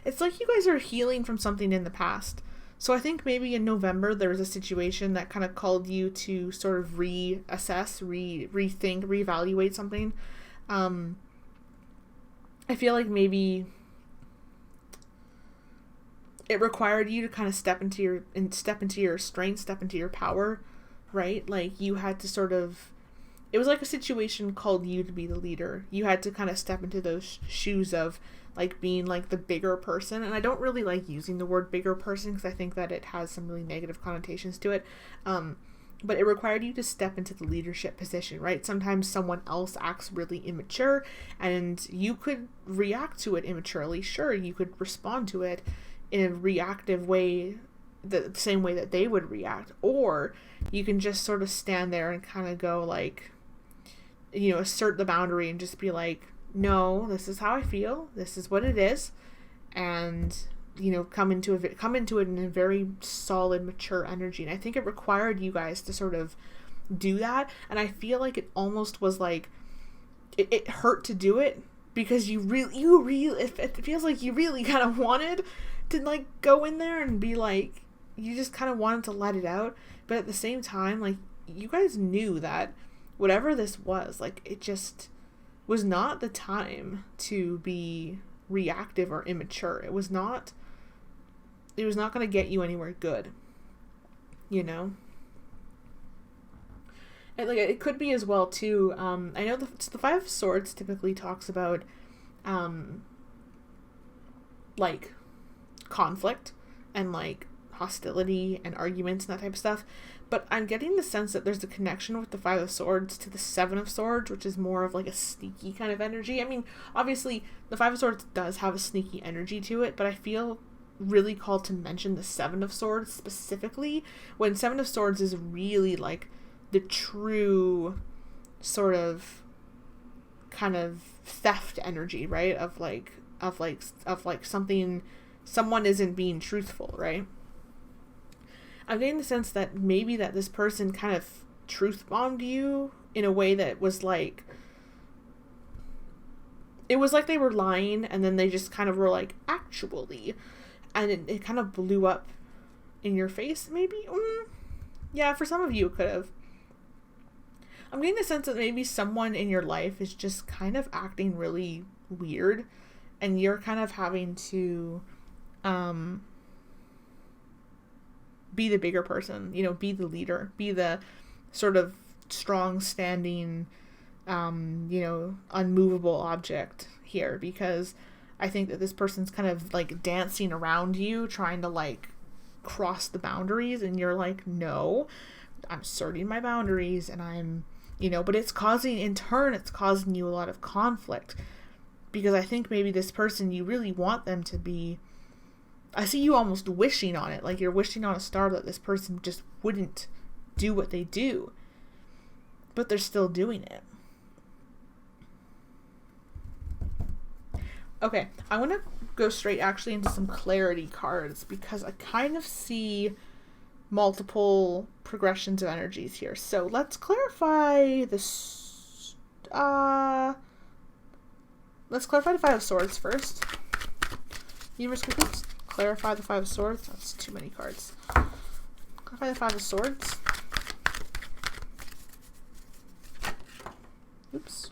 It's like you guys are healing from something in the past. So I think maybe in November there was a situation that kind of called you to sort of reassess, rethink, reevaluate something. I feel like maybe it required you to kind of step into your strength, step into your power, right? Like you had to sort of, it was like a situation called you to be the leader. You had to kind of step into those shoes of like being like the bigger person. And I don't really like using the word bigger person because I think that it has some really negative connotations to it. But it required you to step into the leadership position, right? Sometimes someone else acts really immature and you could react to it immaturely. Sure, you could respond to it in a reactive way, the same way that they would react. Or you can just sort of stand there and kind of go like, you know, assert the boundary and just be like, no, this is how I feel. This is what it is. And, you know, come into it in a very solid, mature energy. And I think it required you guys to sort of do that. And I feel like it almost was like, it hurt to do it because it feels like you really kind of wanted to like go in there and be like, you just kind of wanted to let it out. But at the same time, like you guys knew that whatever this was, like it just was not the time to be reactive or immature. It was not going to get you anywhere good, you know? And like it could be as well too. I know the Five of Swords typically talks about like conflict and like hostility and arguments and that type of stuff. But I'm getting the sense that there's a connection with the Five of Swords to the Seven of Swords, which is more of like a sneaky kind of energy. I mean, obviously the Five of Swords does have a sneaky energy to it, but I feel really called to mention the Seven of Swords specifically, when Seven of Swords is really like the true sort of kind of theft energy, right? Of something, someone isn't being truthful, right? I'm getting the sense that maybe that this person kind of truth bombed you in a way that was like, it was like they were lying and then they just kind of were like, actually, and it kind of blew up in your face, maybe? Yeah, for some of you it could have. I'm getting the sense that maybe someone in your life is just kind of acting really weird and you're kind of having to be the bigger person, you know, be the leader, be the sort of strong standing, you know, unmovable object here, because I think that this person's kind of like dancing around you, trying to like cross the boundaries, and you're like, no, I'm asserting my boundaries and I'm, you know, but it's causing you a lot of conflict, because I think maybe this person, you really want them to be, I see you almost wishing on it, like you're wishing on a star that this person just wouldn't do what they do, but they're still doing it. Okay, I want to go straight actually into some clarity cards, because I kind of see multiple progressions of energies here. So let's clarify this. Let's clarify the Five of Swords first. Universe, please clarify the Five of Swords. That's too many cards. Clarify the Five of Swords. Oops.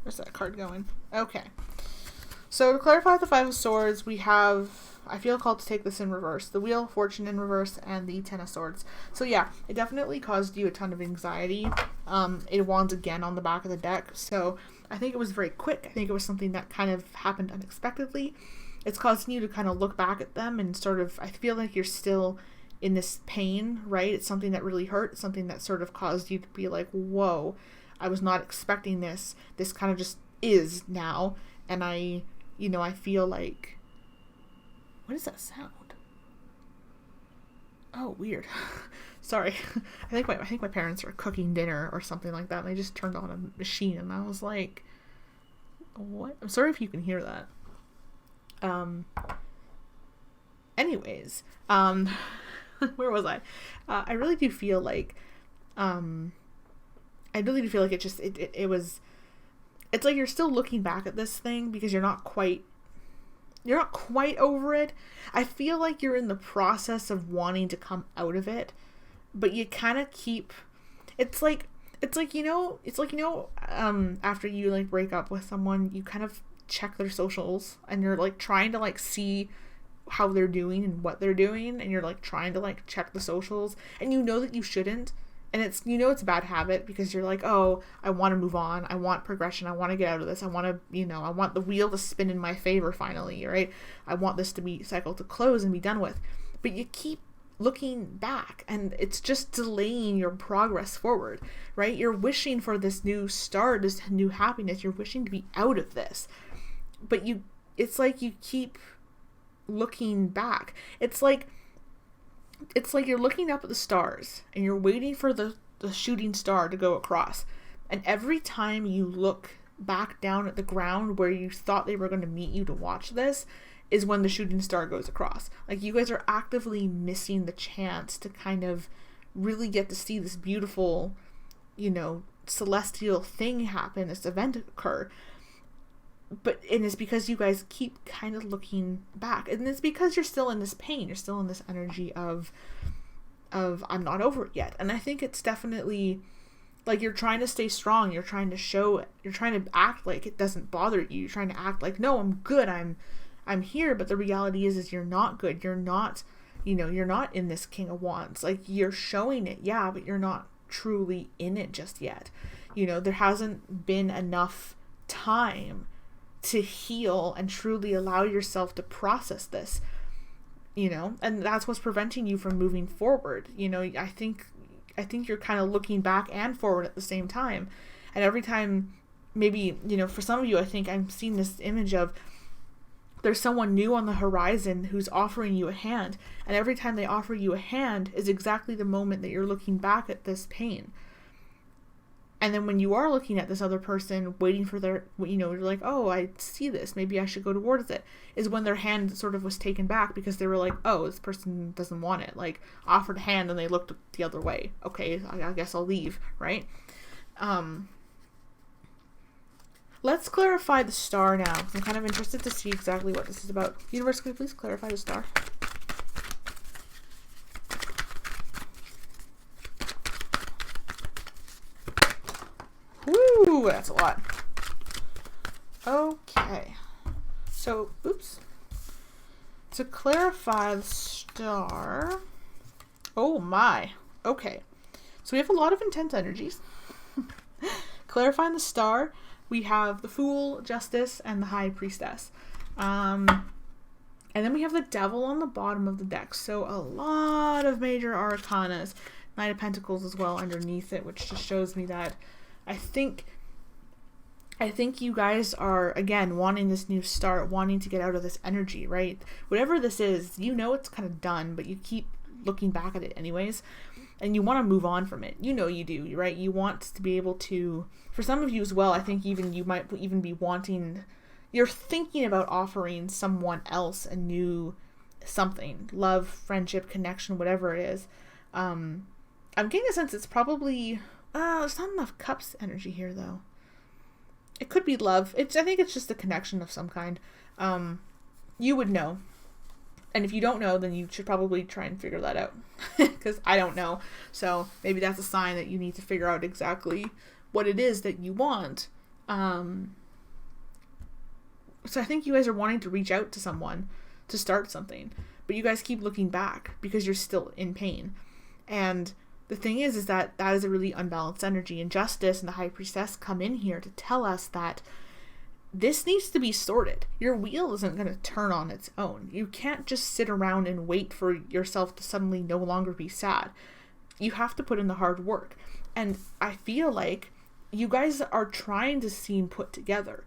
Where's that card going? Okay. So to clarify the Five of Swords, we have, I feel called to take this in reverse, the Wheel of Fortune in reverse and the Ten of Swords. So yeah, it definitely caused you a ton of anxiety. It wands again on the back of the deck. So I think it was very quick. I think it was something that kind of happened unexpectedly. It's causing you to kind of look back at them and sort of, I feel like you're still in this pain, right? It's something that really hurt, something that sort of caused you to be like, whoa, I was not expecting this. This kind of just is now. And I feel like, what is that sound? Oh, weird. Sorry. I think my parents were cooking dinner or something like that, and they just turned on a machine, and I was like, what? I'm sorry if you can hear that. Anyways, where was I? I really do feel like, it's like you're still looking back at this thing because you're not quite over it. I feel like you're in the process of wanting to come out of it, but you kind of keep, it's like, after you like break up with someone, you kind of check their socials and you're like trying to like see how they're doing and what they're doing, and you're like trying to like check the socials, and you know that you shouldn't, and it's, you know, it's a bad habit because you're like, oh, I want to move on, I want progression, I want to get out of this, I want to, you know, I want the wheel to spin in my favor finally, right? I want this to be cycle to close and be done with. But you keep looking back, and it's just delaying your progress forward, right? You're wishing for this new start, this new happiness, you're wishing to be out of this, but it's like you keep looking back. It's like you're looking up at the stars and you're waiting for the shooting star to go across, and every time you look back down at the ground where you thought they were going to meet you to watch this is when the shooting star goes across. Like, you guys are actively missing the chance to kind of really get to see this beautiful, you know, celestial thing happen, this event occur. And it's because you guys keep kind of looking back, and it's because you're still in this pain, you're still in this energy of I'm not over it yet. And I think it's definitely like you're trying to stay strong, you're trying to show it, you're trying to act like it doesn't bother you, you're trying to act like, no, I'm good, I'm here. But the reality is you're not good, you're not, you know, you're not in this King of Wands. Like, you're showing it, yeah, but you're not truly in it just yet. You know, there hasn't been enough time to heal and truly allow yourself to process this, you know, and that's what's preventing you from moving forward. You know, I think you're kind of looking back and forward at the same time, and every time, maybe, you know, for some of you, I think I'm seeing this image of there's someone new on the horizon who's offering you a hand, and every time they offer you a hand is exactly the moment that you're looking back at this pain. And then when you are looking at this other person waiting for their, you know, you're like, oh, I see this, maybe I should go towards it, is when their hand sort of was taken back because they were like, oh, this person doesn't want it. Like, offered a hand and they looked the other way. Okay, I guess I'll leave, right? Let's clarify the star now. I'm kind of interested to see exactly what this is about. Universe, can you please clarify the star? Woo, that's a lot. Okay. So, oops. To clarify the star. Oh my. Okay. So we have a lot of intense energies. Clarifying the star, we have the Fool, Justice, and the High Priestess. And then we have the Devil on the bottom of the deck. So a lot of major arcanas. Knight of Pentacles as well underneath it, which just shows me that I think you guys are, again, wanting this new start, wanting to get out of this energy, right? Whatever this is, you know it's kind of done, but you keep looking back at it anyways, and you want to move on from it. You know you do, right? You want to be able to, for some of you as well, I think even you might even be wanting, you're thinking about offering someone else a new something, love, friendship, connection, whatever it is. I'm getting a sense it's probably, there's not enough cups energy here though. It could be love. I think it's just a connection of some kind. You would know. And if you don't know, then you should probably try and figure that out. Because I don't know. So maybe that's a sign that you need to figure out exactly what it is that you want. So I think you guys are wanting to reach out to someone to start something. But you guys keep looking back because you're still in pain. And the thing is that is a really unbalanced energy. And Justice and the High Priestess come in here to tell us that this needs to be sorted. Your wheel isn't going to turn on its own. You can't just sit around and wait for yourself to suddenly no longer be sad. You have to put in the hard work. And I feel like you guys are trying to seem put together.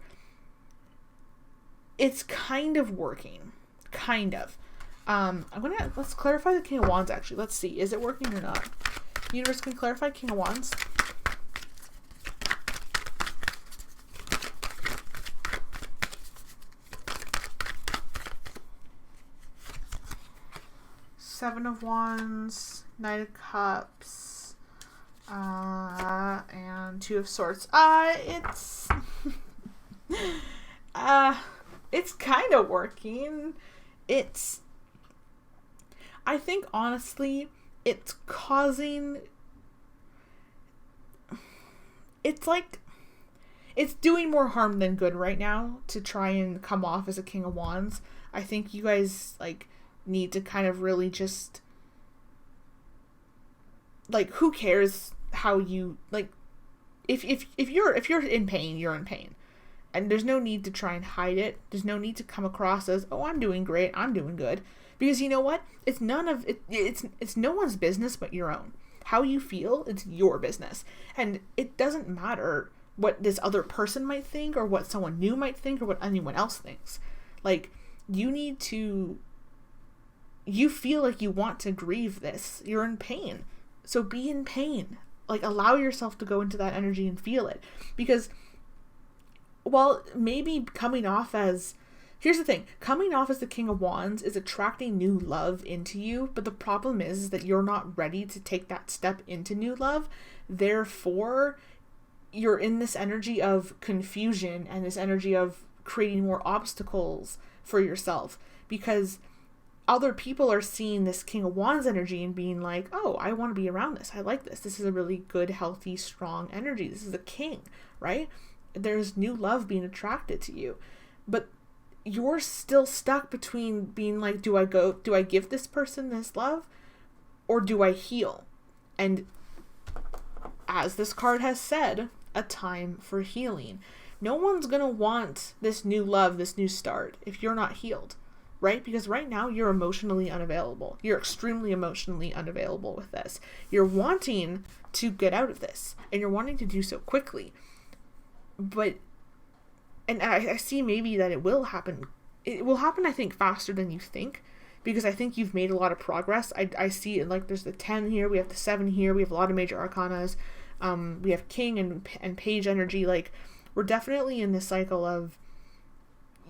It's kind of working. Kind of. Let's clarify the King of Wands actually. Let's see. Is it working or not? Universe, can clarify King of Wands? Seven of Wands, Knight of Cups, and Two of Swords. It's kind of working. I think honestly, it's doing more harm than good right now to try and come off as a King of Wands. I think you guys, like, need to kind of really just, like, who cares how you, like, if you're in pain, you're in pain. And there's no need to try and hide it. There's no need to come across as, oh, I'm doing great, I'm doing good. Because you know what? It's no one's business but your own. How you feel, it's your business. And it doesn't matter what this other person might think, or what someone new might think, or what anyone else thinks. Like, you feel like you want to grieve this. You're in pain. So be in pain. Like, allow yourself to go into that energy and feel it. Because, well, maybe here's the thing, coming off as the King of Wands is attracting new love into you, but the problem is that you're not ready to take that step into new love. Therefore, you're in this energy of confusion and this energy of creating more obstacles for yourself, because other people are seeing this King of Wands energy and being like, oh, I want to be around this. I like this. This is a really good, healthy, strong energy. This is a king, right? There's new love being attracted to you. But you're still stuck between being like, do I give this person this love, or do I heal? And as this card has said, a time for healing. No one's gonna want this new love, this new start, if you're not healed, right? Because right now you're emotionally unavailable. You're extremely emotionally unavailable with this. You're wanting to get out of this, and you're wanting to do so quickly. But, and I see maybe that it will happen. It will happen, I think, faster than you think, because I think you've made a lot of progress. I see it, like, there's the 10 here, we have the 7 here, we have a lot of major arcanas. We have King and Page energy. Like, we're definitely in this cycle of,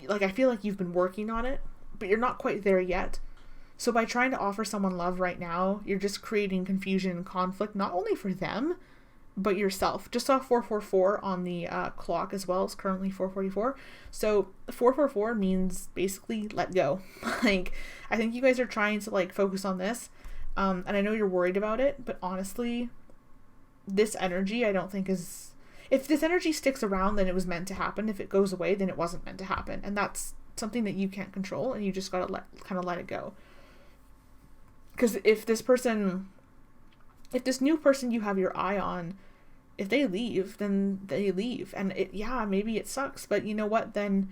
like, I feel like you've been working on it, but you're not quite there yet. So by trying to offer someone love right now, you're just creating confusion and conflict, not only for them, but yourself. Just saw 444 on the clock as well. It's currently 444. So 444 means basically let go. Like, I think you guys are trying to, like, focus on this. And I know you're worried about it, but honestly, this energy, I don't think is, if this energy sticks around, then it was meant to happen. If it goes away, then it wasn't meant to happen. And that's something that you can't control, and you just gotta let it go. Because if this new person you have your eye on, if they leave, then they leave. And maybe it sucks, but you know what? Then,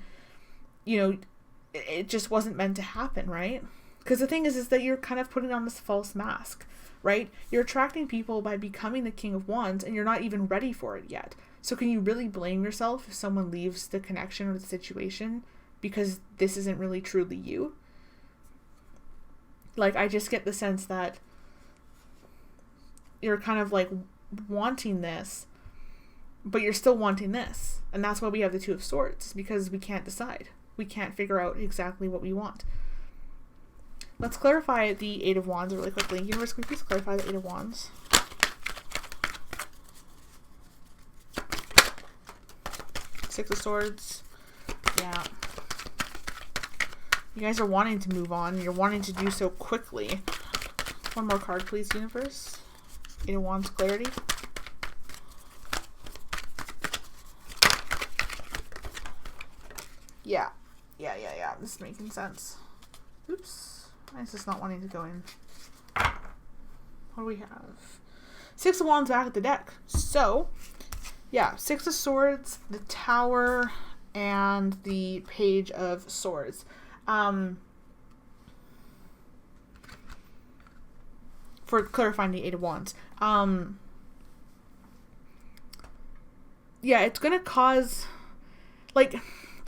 it just wasn't meant to happen, right? Because the thing is that you're kind of putting on this false mask, right? You're attracting people by becoming the King of Wands, and you're not even ready for it yet. So can you really blame yourself if someone leaves the connection or the situation because this isn't really truly you? Like, I just get the sense that you're kind of, like, wanting this, but you're still wanting this. And that's why we have the Two of Swords, because we can't decide. We can't figure out exactly what we want. Let's clarify the Eight of Wands really quickly. Universe, can you please clarify the Eight of Wands? Six of Swords. Yeah. You guys are wanting to move on. You're wanting to do so quickly. One more card, please, Universe. Eight of Wands clarity. Yeah. This is making sense. Oops. Why is this not wanting to go in? What do we have? Six of Wands back at the deck. So, yeah, Six of Swords, the Tower, and the Page of Swords. For clarifying the Eight of Wands. Yeah, it's gonna cause, like,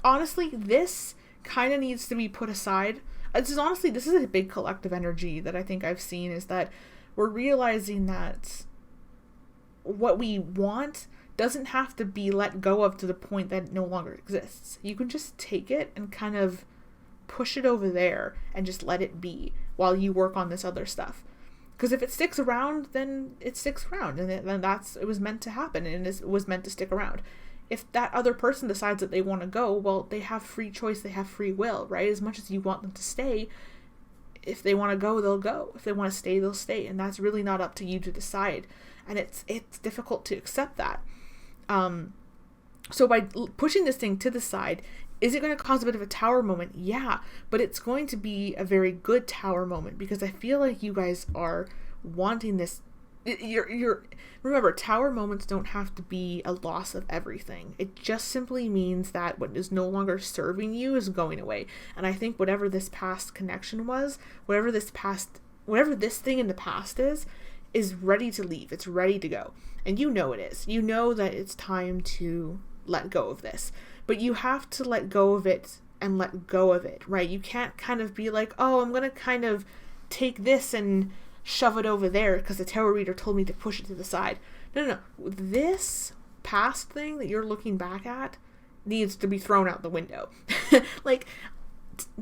honestly, this kind of needs to be put aside. This is a big collective energy that I think I've seen, is that we're realizing that what we want doesn't have to be let go of to the point that it no longer exists. You can just take it and kind of push it over there and just let it be while you work on this other stuff. Because if it sticks around, then it sticks around, and then it was meant to happen, and it was meant to stick around. If that other person decides that they want to go, well, they have free choice, they have free will, right? As much as you want them to stay, if they want to go, they'll go. If they want to stay, they'll stay, and that's really not up to you to decide. And it's difficult to accept that. So by pushing this thing to the side, is it going to cause a bit of a tower moment? Yeah, but it's going to be a very good tower moment, because I feel like you guys are wanting this. Remember, tower moments don't have to be a loss of everything. It just simply means that what is no longer serving you is going away. And I think whatever this past connection was, whatever this thing in the past is ready to leave. It's ready to go. And you know it is. You know that it's time to let go of this. But you have to let go of it and let go of it, right? You can't kind of be like, oh, I'm going to kind of take this and shove it over there because the tarot reader told me to push it to the side. No. This past thing that you're looking back at needs to be thrown out the window. Like,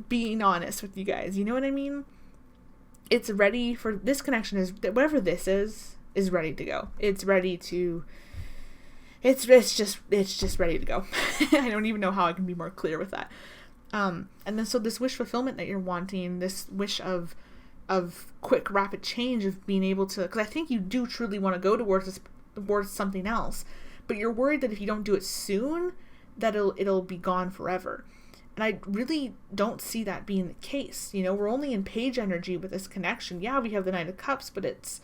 being honest with you guys, you know what I mean? It's ready for this connection. Whatever this is ready to go. It's ready to. It's just ready to go. I don't even know how I can be more clear with that. And then so this wish fulfillment that you're wanting, this wish of quick, rapid change, of being able to, because I think you do truly want to go towards something else, but you're worried that if you don't do it soon, that it'll be gone forever. And I really don't see that being the case. You know, we're only in page energy with this connection. Yeah, we have the Knight of Cups, but it's,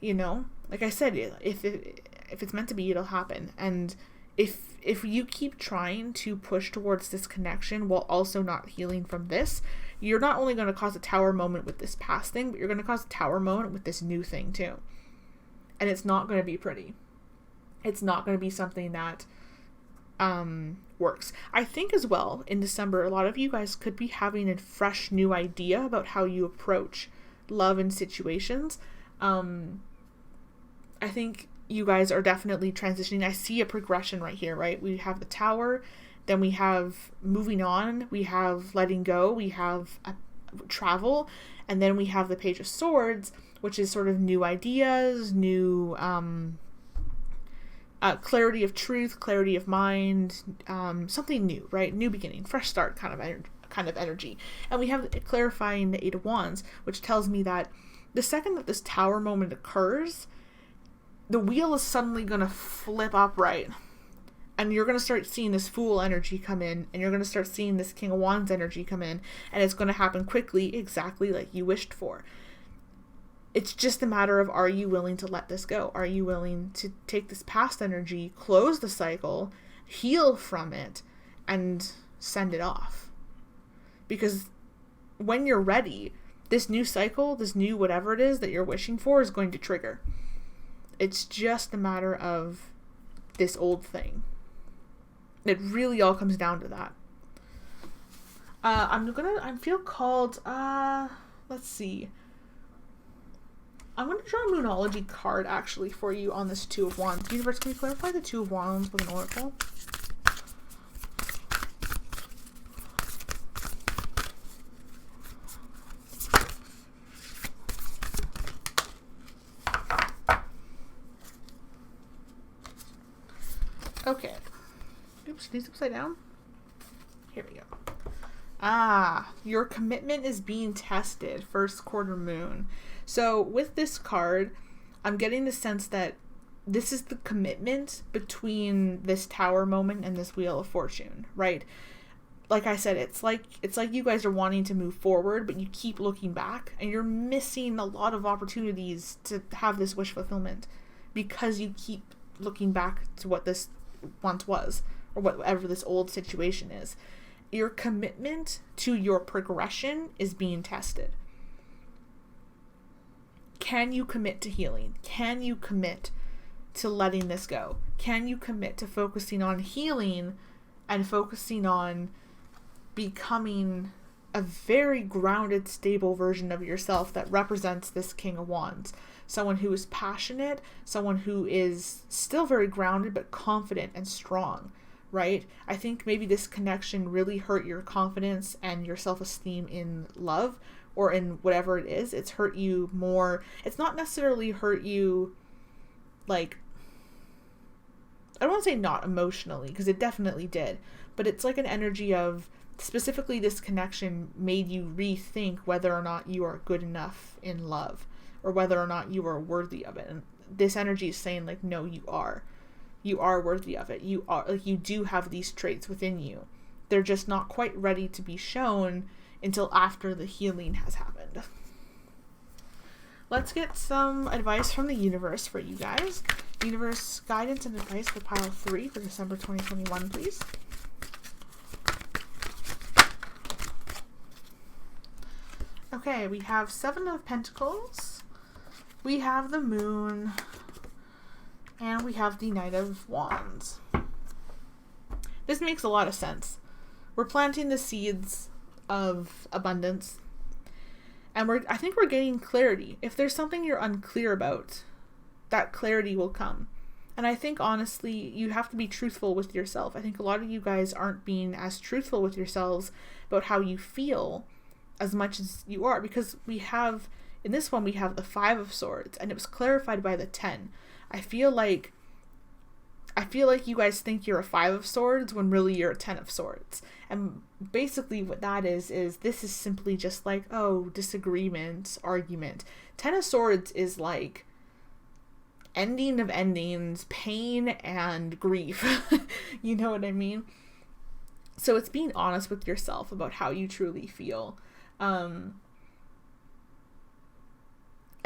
you know, like I said, if it's meant to be, it'll happen. And if you keep trying to push towards this connection while also not healing from this, you're not only going to cause a tower moment with this past thing, but you're going to cause a tower moment with this new thing too. And it's not going to be pretty. It's not going to be something that works. I think as well, in December, a lot of you guys could be having a fresh new idea about how you approach love and situations. I think you guys are definitely transitioning. I see a progression right here, right? We have the Tower, then we have moving on, we have letting go, we have travel, and then we have the Page of Swords, which is sort of new ideas, new clarity of truth, clarity of mind, something new, right? New beginning, fresh start kind of energy. And we have clarifying the Eight of Wands, which tells me that the second that this Tower moment occurs, the wheel is suddenly going to flip upright, and you're going to start seeing this Fool energy come in, and you're going to start seeing this King of Wands energy come in, and it's going to happen quickly, exactly like you wished for. It's just a matter of, are you willing to let this go? Are you willing to take this past energy, close the cycle, heal from it, and send it off? Because when you're ready, this new cycle, this new whatever it is that you're wishing for, is going to trigger. It's just a matter of this old thing. It really all comes down to that. I feel called, let's see. I'm going to draw a Moonology card actually for you on this Two of Wands. Universe, can you clarify the Two of Wands with an oracle? Okay. Oops, these upside down. Here we go. Your commitment is being tested. First quarter moon. So with this card, I'm getting the sense that this is the commitment between this Tower moment and this Wheel of Fortune, right? Like I said, it's like you guys are wanting to move forward, but you keep looking back, and you're missing a lot of opportunities to have this wish fulfillment because you keep looking back to what this once was, or whatever this old situation is. Your commitment to your progression is being tested. Can you commit to healing? Can you commit to letting this go? Can you commit to focusing on healing and focusing on becoming a very grounded, stable version of yourself that represents this King of Wands? Someone who is passionate, someone who is still very grounded but confident and strong, right? I think maybe this connection really hurt your confidence and your self-esteem in love, or in whatever it is. It's hurt you more. It's not necessarily hurt you, like, I don't want to say not emotionally, because it definitely did, but it's like an energy of, specifically this connection made you rethink whether or not you are good enough in love, or whether or not you are worthy of it. And this energy is saying, like, no, you are worthy of it. You are, like, you do have these traits within you. They're just not quite ready to be shown until after the healing has happened. Let's get some advice from the universe for you guys. Universe guidance and advice for pile 3 for December 2021, please. Okay, we have 7 of Pentacles, we have the Moon, and we have the Knight of Wands. This makes a lot of sense. We're planting the seeds of abundance, and I think we're getting clarity. If there's something you're unclear about, that clarity will come. And I think, honestly, you have to be truthful with yourself. I think a lot of you guys aren't being as truthful with yourselves about how you feel as much as you are, because we have, in this one, we have the 5 of Swords, and it was clarified by the 10. I feel like you guys think you're a 5 of Swords when really you're a 10 of Swords. And basically what that is this is simply just like, oh, disagreement, argument. 10 of Swords is like ending of endings, pain and grief. You know what I mean? So it's being honest with yourself about how you truly feel. And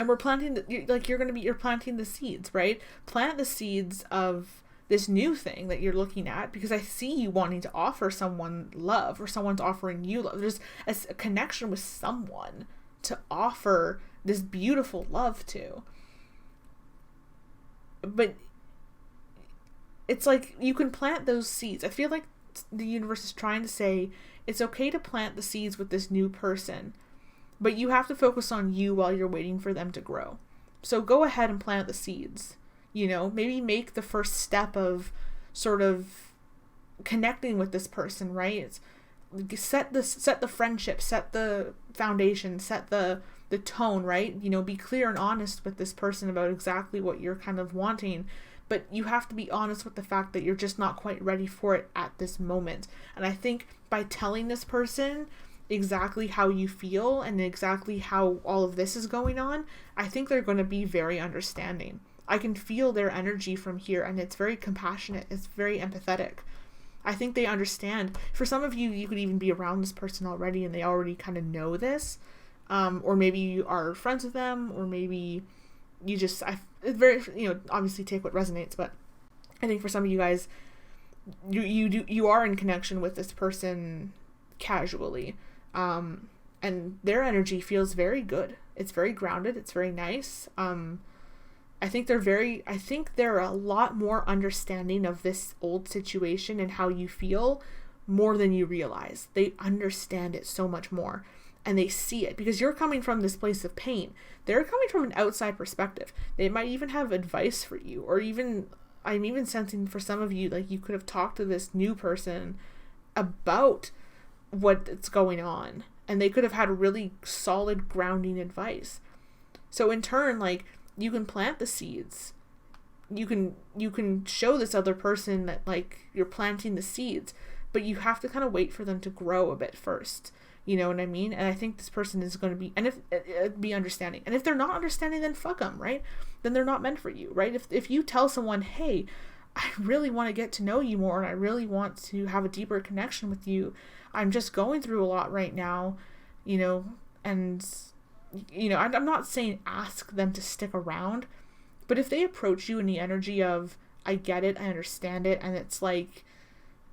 we're planting you're planting the seeds, right? Plant the seeds of this new thing that you're looking at, because I see you wanting to offer someone love, or someone's offering you love. There's a connection with someone to offer this beautiful love to. But it's like you can plant those seeds. I feel like the universe is trying to say it's okay to plant the seeds with this new person, but you have to focus on you while you're waiting for them to grow. So go ahead and plant the seeds. You know, maybe make the first step of sort of connecting with this person, right? It's set the friendship, set the foundation, set the tone, right? You know, be clear and honest with this person about exactly what you're kind of wanting, but you have to be honest with the fact that you're just not quite ready for it at this moment. And I think by telling this person exactly how you feel and exactly how all of this is going on, I think they're going to be very understanding. I can feel their energy from here, and it's very compassionate. It's very empathetic. I think they understand. For some of you, you could even be around this person already and they already kind of know this. Or maybe you are friends with them, or maybe you just, it's very, you know, obviously take what resonates, but I think for some of you guys, you are in connection with this person casually. And their energy feels very good. It's very grounded. It's very nice. I think they're a lot more understanding of this old situation and how you feel more than you realize. They understand it so much more, and they see it because you're coming from this place of pain. They're coming from an outside perspective. They might even have advice for you, or even, I'm even sensing for some of you, like you could have talked to this new person about what's going on, and they could have had really solid grounding advice. So in turn, like, you can plant the seeds. You can show this other person that, like, you're planting the seeds, but you have to kind of wait for them to grow a bit first. You know what I mean? And I think this person is going to be, and be understanding. And if they're not understanding, then fuck them, right? Then they're not meant for you, right? If you tell someone, hey, I really want to get to know you more, and I really want to have a deeper connection with you. I'm just going through a lot right now, you know, and, you know, I'm not saying ask them to stick around, but if they approach you in the energy of, I get it, I understand it, and it's like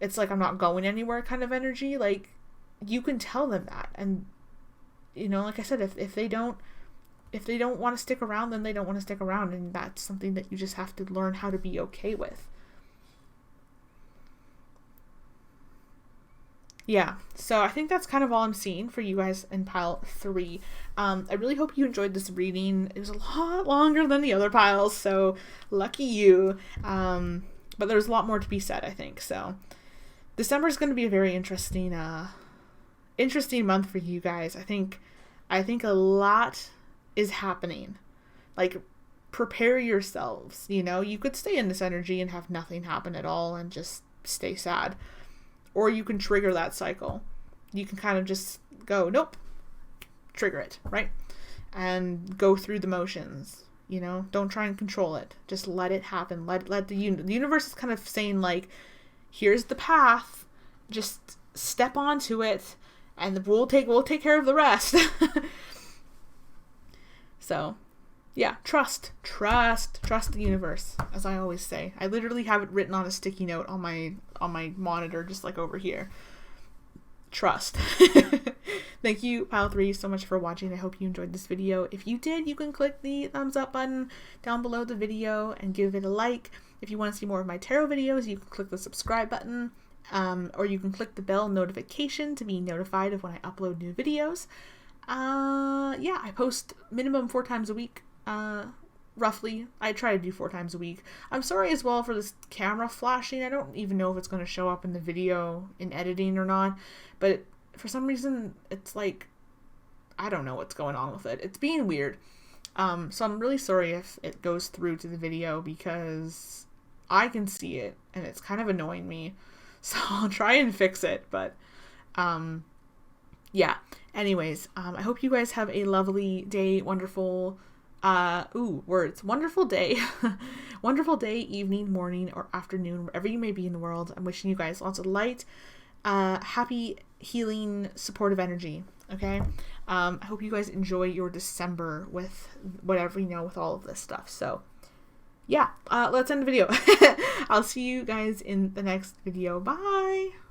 I'm not going anywhere kind of energy, like, you can tell them that. And, you know, like I said, if they don't want to stick around, then they don't want to stick around, and that's something that you just have to learn how to be okay with. Yeah, so I think that's kind of all I'm seeing for you guys in pile 3. I really hope you enjoyed this reading. It was a lot longer than the other piles, so lucky you. But there's a lot more to be said, I think. So December is going to be a very interesting month for you guys. I think a lot is happening. Like, prepare yourselves, you know? You could stay in this energy and have nothing happen at all and just stay sad. Or you can trigger that cycle. You can kind of just go, nope, trigger it, right? And go through the motions, you know? Don't try and control it. Just let it happen. Let the universe is kind of saying, like, here's the path. Just step onto it, and we'll take care of the rest. So, yeah, trust the universe, as I always say. I literally have it written on a sticky note on my monitor, just like over here. Trust. Thank you, Pile 3, so much for watching. I hope you enjoyed this video. If you did, you can click the thumbs up button down below the video and give it a like. If you want to see more of my tarot videos, you can click the subscribe button, or you can click the bell notification to be notified of when I upload new videos. Yeah, I post minimum 4 times a week, roughly. I try to do 4 times a week. I'm sorry as well for this camera flashing. I don't even know if it's going to show up in the video in editing or not, but for some reason it's like, I don't know what's going on with it. It's being weird. So I'm really sorry if it goes through to the video, because I can see it and it's kind of annoying me. So I'll try and fix it, but yeah. Anyways, I hope you guys have a lovely day, wonderful, wonderful day, wonderful day, evening, morning, or afternoon, wherever you may be in the world. I'm wishing you guys lots of light, happy, healing, supportive energy, okay? I hope you guys enjoy your December with whatever, you know, with all of this stuff. So, yeah, let's end the video. I'll see you guys in the next video. Bye!